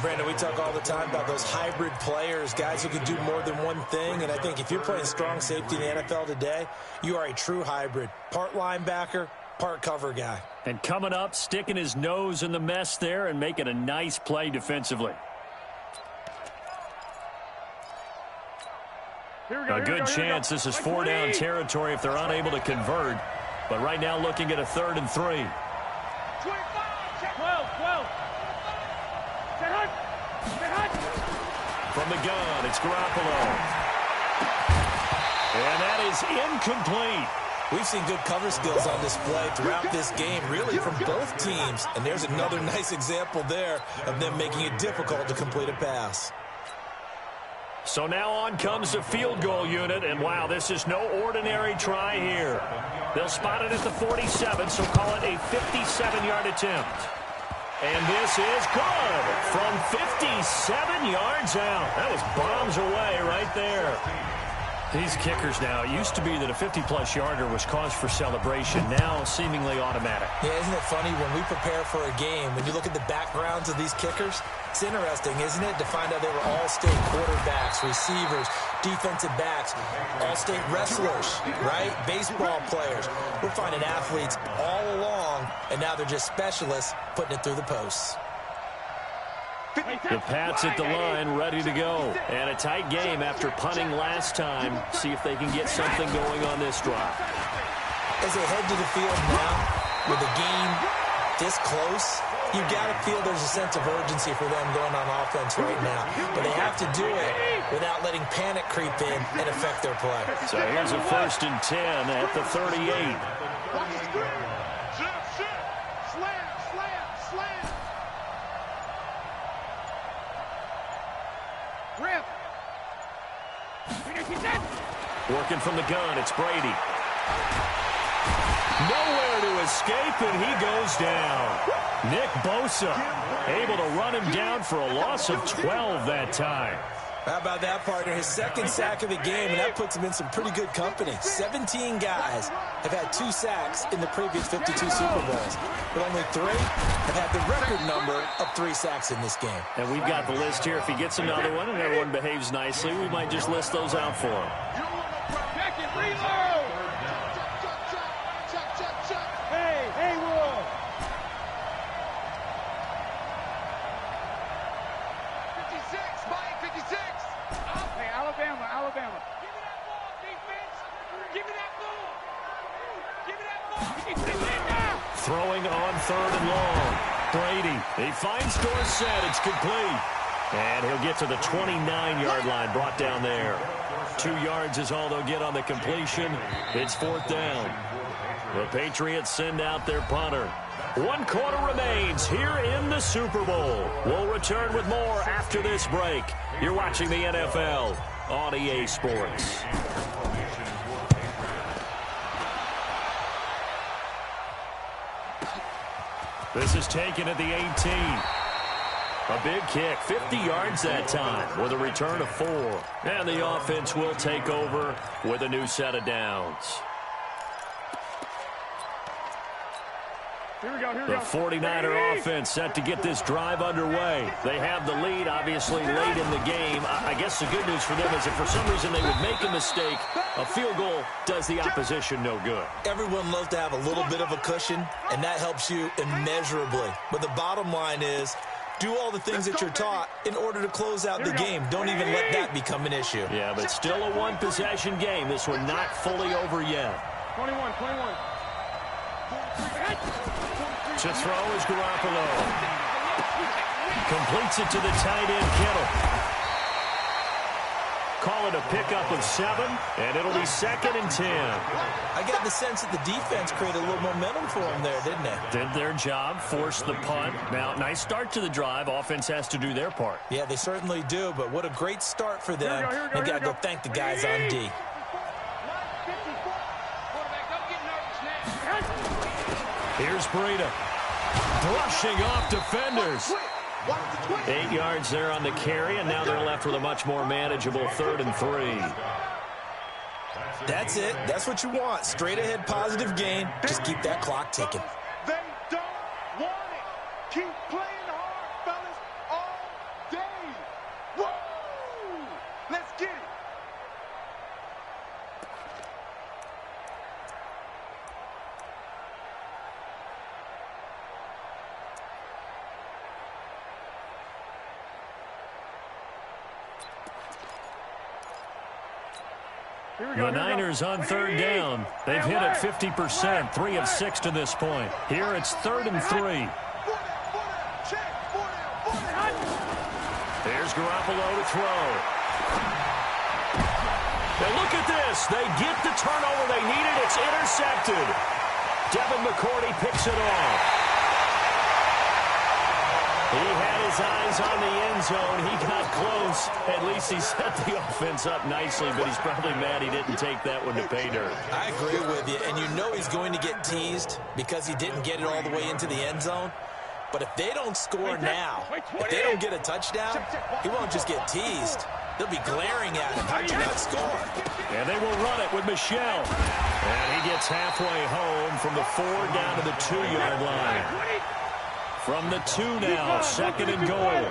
Brandon, we talk all the time about those hybrid players, guys who can do more than one thing, and I think if you're playing strong safety in the NFL today, you are a true hybrid. Part linebacker, part cover guy. And coming up, sticking his nose in the mess there and making a nice play defensively. A good chance this is 4-down territory if they're unable to convert. But right now looking at a 3rd and 3. 12. From the gun, it's Garoppolo. And that is incomplete. We've seen good cover skills on display throughout this game, really from both teams. And there's another nice example there of them making it difficult to complete a pass. So now on comes the field goal unit, and wow, this is no ordinary try here. They'll spot it at the 47, so call it a 57-yard attempt. And this is good from 57 yards out. That was bombs away right there. These kickers now, it used to be that a 50-plus yarder was cause for celebration. Now seemingly automatic. Yeah, isn't it funny when we prepare for a game, when you look at the backgrounds of these kickers, it's interesting, isn't it, to find out they were all-state quarterbacks, receivers, defensive backs, all-state wrestlers, right? Baseball players. We're finding athletes all along, and now they're just specialists putting it through the posts. The Pats at the line, ready to go. And a tight game after punting last time. See if they can get something going on this drive. As they head to the field now, with the game this close, you got to feel there's a sense of urgency for them going on offense right now. But they have to do it without letting panic creep in and affect their play. So here's a 1st and 10 at the 38. Working from the gun, it's Brady. Nowhere to escape, and he goes down. Nick Bosa able to run him down for a loss of 12 that time. How about that, partner? His second sack of the game, and that puts him in some pretty good company. 17 guys have had 2 sacks in the previous 52 Super Bowls, but only 3 have had the record number of 3 sacks in this game. And we've got the list here. If he gets another one and everyone behaves nicely, we might just list those out for him. Reload! Hey, Will! 56, Mike, 56! Hey, Alabama. Give me that ball, defense! Give me that ball! Give me that ball! Throwing on 3rd and long. Brady, he finds Dorsett. It's complete. And he'll get to the 29-yard line, brought down there. 2 yards is all they'll get on the completion. It's 4th down. The Patriots send out their punter. 1 quarter remains here in the Super Bowl. We'll return with more after this break. You're watching the NFL on EA Sports. This is taken at the 18. A big kick, 50 yards that time with a return of 4. And the offense will take over with a new set of downs. Here we go. The 49er offense set to get this drive underway. They have the lead, obviously, late in the game. I guess the good news for them is if for some reason they would make a mistake, a field goal does the opposition no good. Everyone loves to have a little bit of a cushion, and that helps you immeasurably. But the bottom line is, do all the things that you're taught in order to close out the game. Don't even let that become an issue. Yeah, but still a one-possession game. This one not fully over yet. 21. To throw is Garoppolo. Completes it to the tight end, Kittle. Call it a pickup of 7, and it'll be 2nd and 10. I got the sense that the defense created a little momentum for them there, didn't they? Did their job, forced the punt. Now, nice start to the drive. Offense has to do their part. Yeah, they certainly do, but what a great start for them. They got to go thank the guys on D. Here's Breida. Brushing off defenders. 8 yards there on the carry, and now they're left with a much more manageable 3rd and 3. That's it. That's what you want. Straight ahead positive gain. Just keep that clock ticking. They don't want it. Keep playing hard, fellas, all day. Woo! Let's get it. The Niners on 3rd down. They've hit it 50%, 3 of 6 to this point. Here it's 3rd and 3. There's Here's Garoppolo to throw. And look at this. They get the turnover they needed. It's intercepted. Devin McCourty picks it off. He had his eyes on the end zone. He got close. At least he set the offense up nicely, but he's probably mad he didn't take that one to pay dirt. I agree with you, and you know he's going to get teased because he didn't get it all the way into the end zone. But if they don't score now, if they don't get a touchdown, he won't just get teased. They'll be glaring at him. How'd you not score? And they will run it with Michel. And he gets halfway home from the 4 down to the 2-yard line. From the 2 now, 2nd and goal.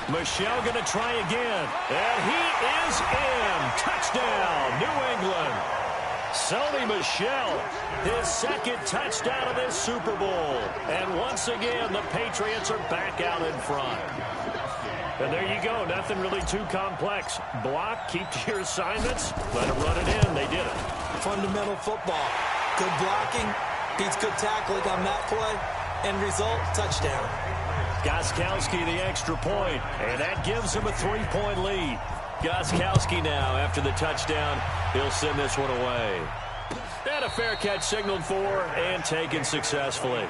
Michel going to try again. And he is in. Touchdown, New England. Sony Michel, his 2nd touchdown of this Super Bowl. And once again, the Patriots are back out in front. And there you go. Nothing really too complex. Block, keep to your assignments, let them run it in. They did it. Fundamental football. Good blocking beats good tackling on that play. End result, touchdown. Gostkowski the extra point, and that gives him a 3-point lead. Gostkowski now, after the touchdown, he'll send this one away. And a fair catch signaled for and taken successfully.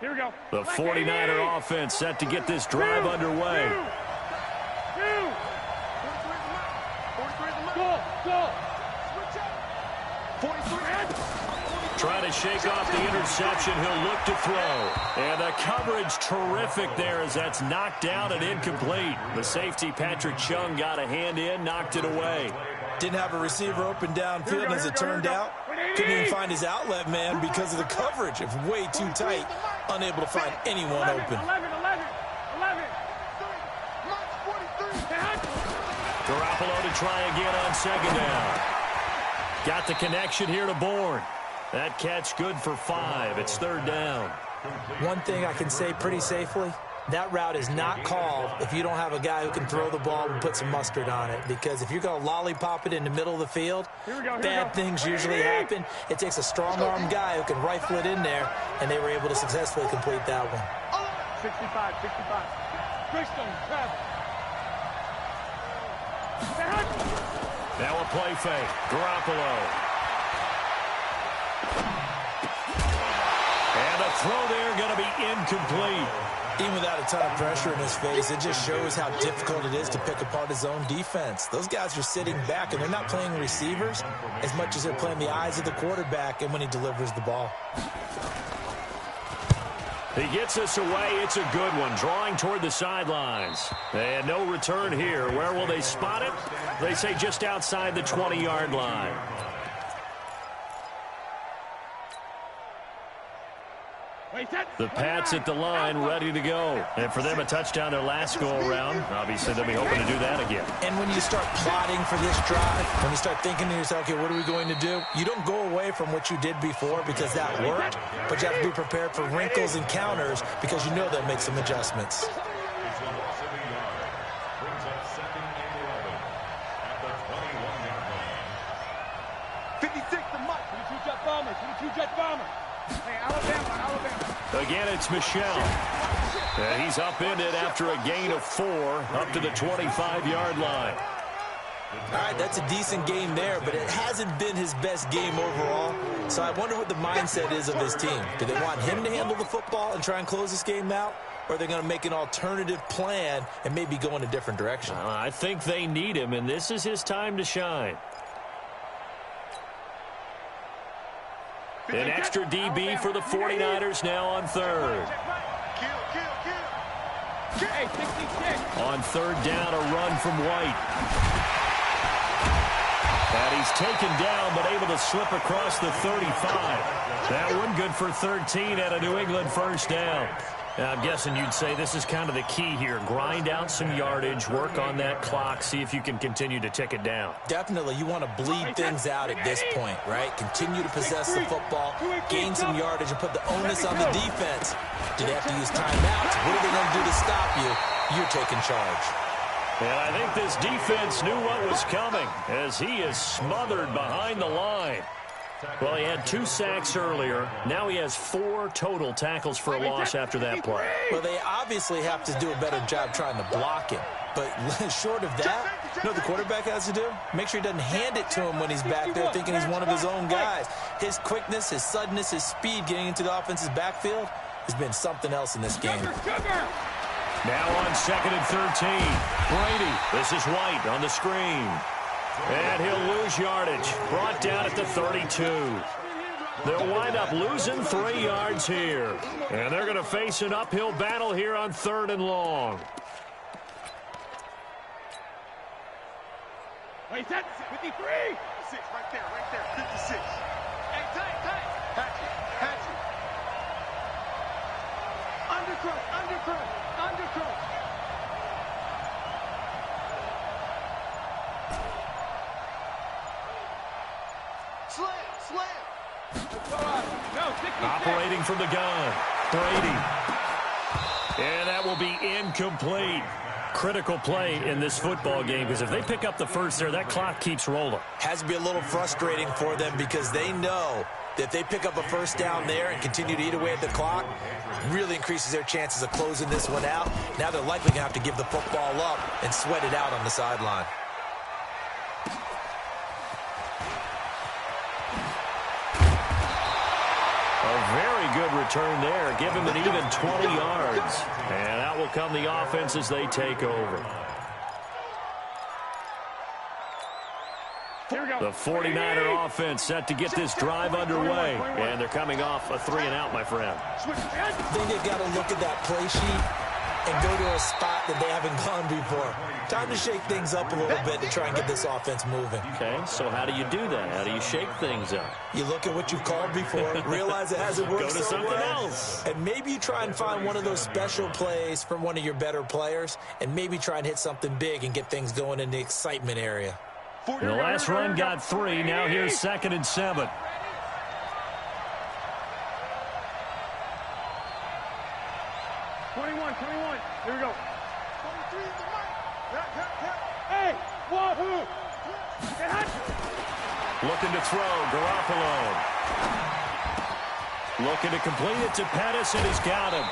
Here we go. The 49er offense set to get this drive underway. Trying to shake off the interception. He'll look to throw. And the coverage terrific there as that's knocked down and incomplete. The safety, Patrick Chung, got a hand in, knocked it away. Didn't have a receiver open downfield, and as it turned out, couldn't even find his outlet man because of the coverage. It was way too tight, unable to find anyone open. 11. Garoppolo to try again on 2nd down. Got the connection here to Bourne. That catch good for 5. It's 3rd down. One thing I can say pretty safely, that route is not called if you don't have a guy who can throw the ball and put some mustard on it. Because if you're going to lollipop it in the middle of the field, bad things usually happen. It takes a strong-arm guy who can rifle it in there, and they were able to successfully complete that one. 65. Greystone, travel. Now a play fake. Garoppolo. And a throw there going to be incomplete. Even without a ton of pressure in his face, it just shows how difficult it is to pick apart his own defense. Those guys are sitting back, and they're not playing receivers as much as they're playing the eyes of the quarterback and when he delivers the ball. He gets us away. It's a good one. Drawing toward the sidelines. And no return here. Where will they spot it? They say just outside the 20-yard line. The Pats at the line, ready to go. And for them, a touchdown their last go-around. Obviously, they'll be hoping to do that again. And when you start plotting for this drive, when you start thinking to yourself, okay, what are we going to do? You don't go away from what you did before because that worked, but you have to be prepared for wrinkles and counters because you know they'll make some adjustments. Again, it's Michel. And he's upended after a gain of 4 up to the 25-yard line. All right, that's a decent game there, but it hasn't been his best game overall. So I wonder what the mindset is of his team. Do they want him to handle the football and try and close this game out? Or are they going to make an alternative plan and maybe go in a different direction? I think they need him, and this is his time to shine. An extra DB for the 49ers now on 3rd. On 3rd down, a run from White. And he's taken down, but able to slip across the 35. That one good for 13 at a New England 1st down. I'm guessing you'd say this is kind of the key here. Grind out some yardage, work on that clock, see if you can continue to tick it down. Definitely. You want to bleed things out at this point, right? Continue to possess the football, gain some yardage, and put the onus on the defense. Do they have to use timeouts? What are they going to do to stop you? You're taking charge. And I think this defense knew what was coming as he is smothered behind the line. Well, he had 2 sacks earlier. Now he has 4 total tackles for a loss after that play. Well, they obviously have to do a better job trying to block him. But short of that, you know what the quarterback has to do? Make sure he doesn't hand it to him when he's back there thinking he's one of his own guys. His quickness, his suddenness, his speed getting into the offense's backfield has been something else in this game. Now on 2nd and 13. Brady, this is White on the screen. And he'll lose yardage. Brought down at the 32. They'll wind up losing 3 yards here. And they're going to face an uphill battle here on 3rd and long. Wait, that's 53. 6 right there, 56. Hey, tight. Hatchet. Undercross. Slam. Operating from the gun. Brady. And that will be incomplete. Critical play in this football game because if they pick up the first there, that clock keeps rolling. Has to be a little frustrating for them because they know that if they pick up a first down there and continue to eat away at the clock, really increases their chances of closing this one out. Now they're likely going to have to give the football up and sweat it out on the sideline. A very good return there. Give him an even 20 yards. And out will come the offense as they take over. The 49er offense set to get this drive underway. And they're coming off a 3-and-out, my friend. I think they've got to look at that play sheet and go to a spot that they haven't gone before. Time to shake things up a little bit to try and get this offense moving. Okay, so how do you do that? How do you shake things up? You look at what you've called before, realize it hasn't worked Go to so something well, else. and maybe you try and find one of those special plays from one of your better players, and maybe try and hit something big and get things going in the excitement area. The last run got 3. Now here's 2nd and 7. Here we go. 23 is the mic. Hey, wahoo! Looking to throw, Garoppolo. Looking to complete it to Pettis, and he's got him.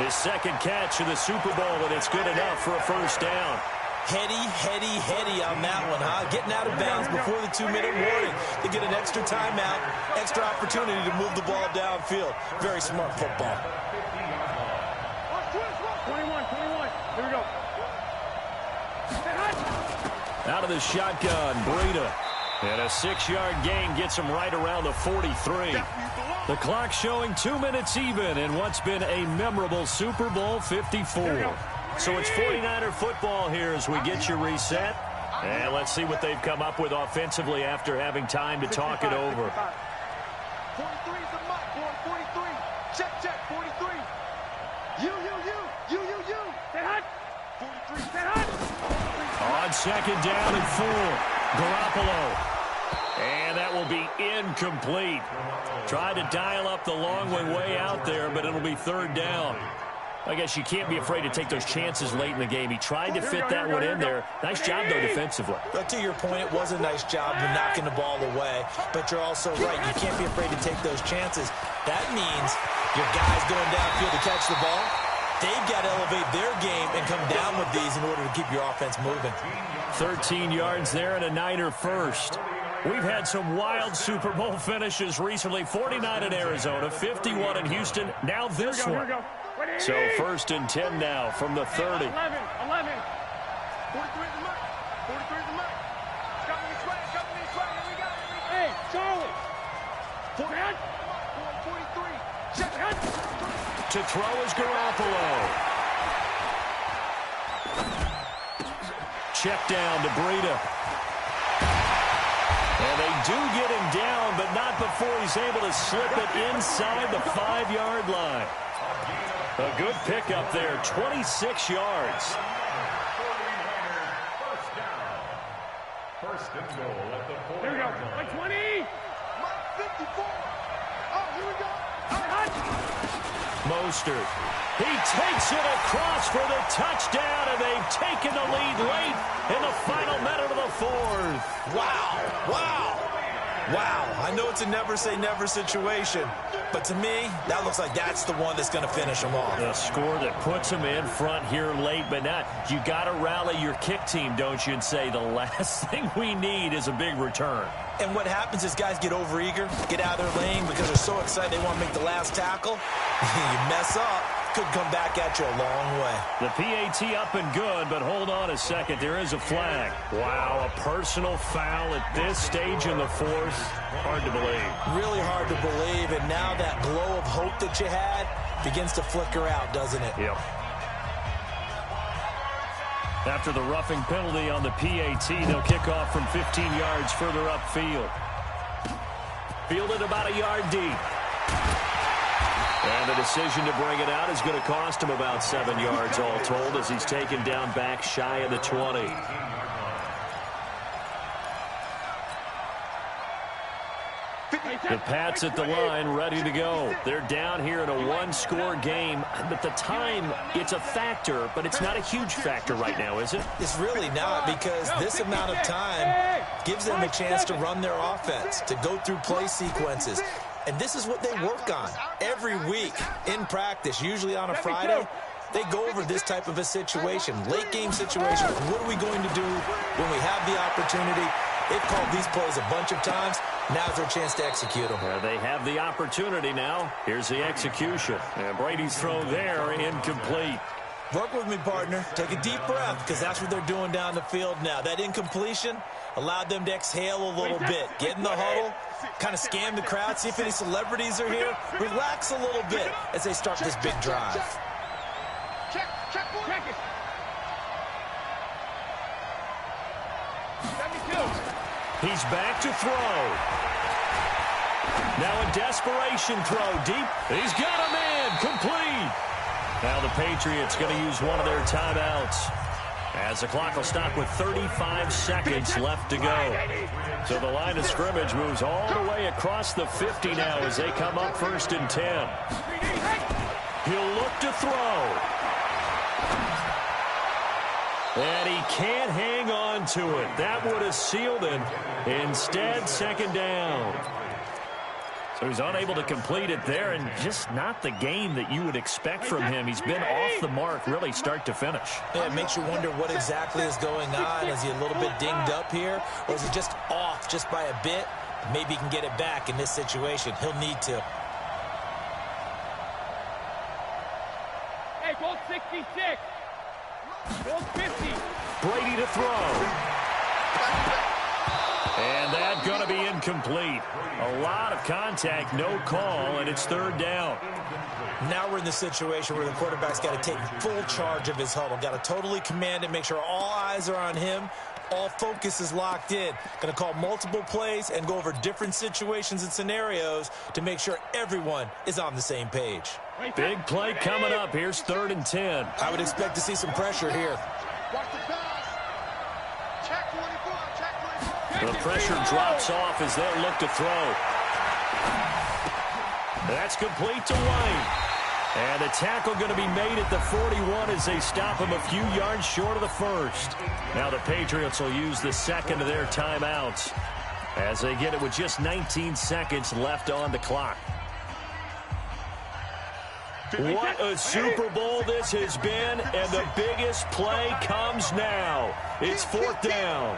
His 2nd catch of the Super Bowl, and it's good enough for a first down. Heady on that one, huh? Getting out of bounds before the 2-minute warning to get an extra timeout, extra opportunity to move the ball downfield. Very smart football. 21. Here we go. Out of the shotgun, Breida. And a 6-yard gain gets him right around the 43. The clock showing 2 minutes even in what's been a memorable Super Bowl 54. So it's 49er football here as we get you reset. And let's see what they've come up with offensively after having time to talk it over. 43 is the mic, boy. 43. Check. 43. You. Stay hot. 43. Stay hot. On 2nd down and 4, Garoppolo. And that will be incomplete. Tried to dial up the long way out there, but it'll be 3rd down. I guess you can't be afraid to take those chances late in the game. He tried to fit that one in there. Nice job, though, defensively. But to your point, it was a nice job of knocking the ball away. But you're also right. You can't be afraid to take those chances. That means your guys going downfield to catch the ball, they've got to elevate their game and come down with these in order to keep your offense moving. 13 yards there and a Niner first. We've had some wild Super Bowl finishes recently. 49 in Arizona, 51 in Houston. Now this one. So 1st and 10 now from the 30. 11. 43 is the mic. 43 is the mic. Got me swag. Here we go. Hey, Charlie. 43. Check it. To throw is Garoppolo. Check down to Breida. And they do get him down, but not before he's able to slip it inside the 5-yard line. A good pickup there, 26 yards. First and goal at the 40. Here we go. Like 20. 54. Oh, here we go. Mostert. He takes it across for the touchdown, and they've taken the lead late in the final minute of the fourth. Wow. Wow. Wow. I know it's a never-say-never situation, but to me, that looks like that's the one that's going to finish them off. A score that puts them in front here late, but not. You got to rally your kick team, don't you, and say the last thing we need is a big return. And what happens is guys get overeager, get out of their lane because they're so excited they want to make the last tackle. You mess up, could come back at you a long way. The PAT up and good, but hold on a second. There is a flag. Wow, a personal foul at this stage in the fourth. Hard to believe. Really hard to believe, and now that glow of hope that you had begins to flicker out, doesn't it? Yep. After the roughing penalty on the PAT, they'll kick off from 15 yards further upfield. Fielded about a yard deep. And the decision to bring it out is going to cost him about 7 yards all told as he's taken down back shy of the 20. The Pats at the line, ready to go. They're down here in a one-score game. But the time, it's a factor, but it's not a huge factor right now, is it? It's really not, because this amount of time gives them a chance to run their offense, to go through play sequences. And this is what they work on every week in practice, usually on a Friday. They go over this type of a situation, late-game situation. What are we going to do when we have the opportunity? They've called these plays a bunch of times. Now's their chance to execute them. They have the opportunity now. Here's the execution. And Brady's throw there, incomplete. Work with me, partner. Take a deep breath, because that's what they're doing down the field now. That incompletion allowed them to exhale a little bit. Get in the huddle, kind of scan the crowd, see if any celebrities are here. Relax a little bit as they start this big drive. Check it. 72. He's back to throw. Now a desperation throw deep. He's got a man complete. Now the Patriots going to use one of their timeouts as the clock will stop with 35 seconds left to go. So the line of scrimmage moves all the way across the 50 now as they come up 1st and 10. He'll look to throw. And he can't hang on to it. That would have sealed it. Instead, 2nd down. So he's unable to complete it there, and just not the game that you would expect from him. He's been off the mark, really, start to finish. Yeah, it makes you wonder what exactly is going on. Is he a little bit dinged up here, or is he just off just by a bit? Maybe he can get it back in this situation. He'll need to. Hey, goal 66. Goal 50. Brady to throw. And that's going to be incomplete. A lot of contact, no call, and it's 3rd down. Now we're in the situation where the quarterback's got to take full charge of his huddle. Got to totally command it, make sure all eyes are on him. All focus is locked in. Going to call multiple plays and go over different situations and scenarios to make sure everyone is on the same page. Big play coming up. Here's 3rd and 10. I would expect to see some pressure here. Watch the pass. Check 24. Check 24. The pressure drops off as they'll look to throw. That's complete to White. And the tackle going to be made at the 41 as they stop him a few yards short of the 1st. Now the Patriots will use the 2nd of their timeouts as they get it with just 19 seconds left on the clock. What a Super Bowl this has been, and the biggest play comes now. It's 4th down.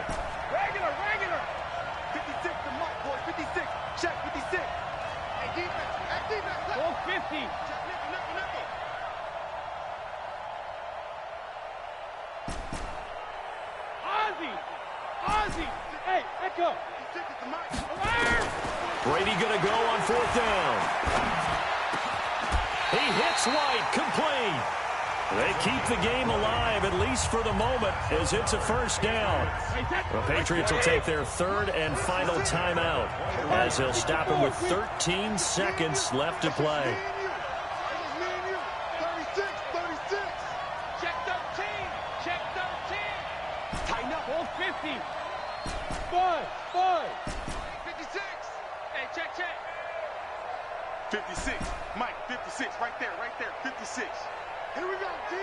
Regular. 56 to Mike, boy. 56. Check 56. Hey, defense. Goal 50. Check nickel. Ozzy. Hey, echo. 56 to Mike. Brady going to go on 4th down. He hits White, complete. They keep the game alive, at least for the moment, as it's a 1st down. The Patriots will take their 3rd and final timeout as they'll stop him with 13 seconds left to play. Five. 56. Hey, check. 56. Mike, 56. Right there. 56. Here we go, G.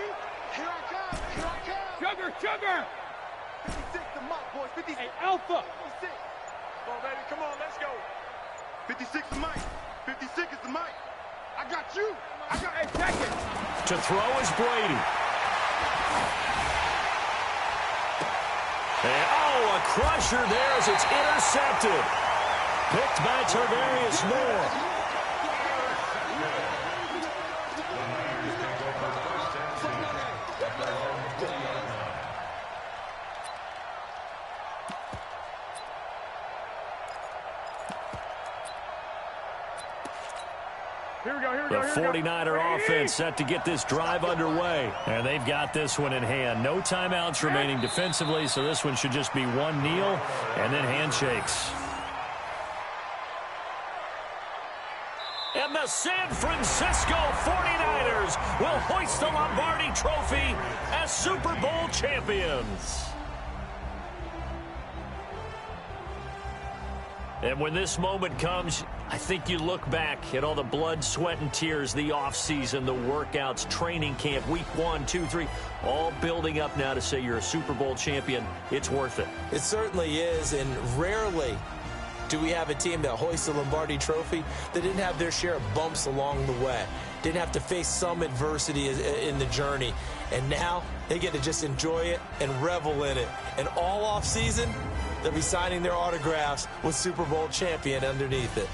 Here I come. Sugar. 56 the Mike, boys. 56. Hey, Alpha. 56. Come on, baby. Come on, let's go. 56 the Mike. 56 is the Mike. I got you. Hey, check it. To throw is Brady. And, a crusher there as it's intercepted. Picked by Tarvarius Moore. The 49er offense set to get this drive underway. And they've got this one in hand. No timeouts remaining defensively, so this one should just be one kneel and then handshakes. And the San Francisco 49ers will hoist the Lombardi Trophy as Super Bowl champions. And when this moment comes, I think you look back at all the blood, sweat, and tears, the offseason, the workouts, training camp, week 1, 2, 3, all building up now to say you're a Super Bowl champion. It's worth it. It certainly is, and rarely do we have a team that hoists the Lombardi Trophy that didn't have their share of bumps along the way, didn't have to face some adversity in the journey, and now they get to just enjoy it and revel in it. And all offseason, they'll be signing their autographs with Super Bowl champion underneath it.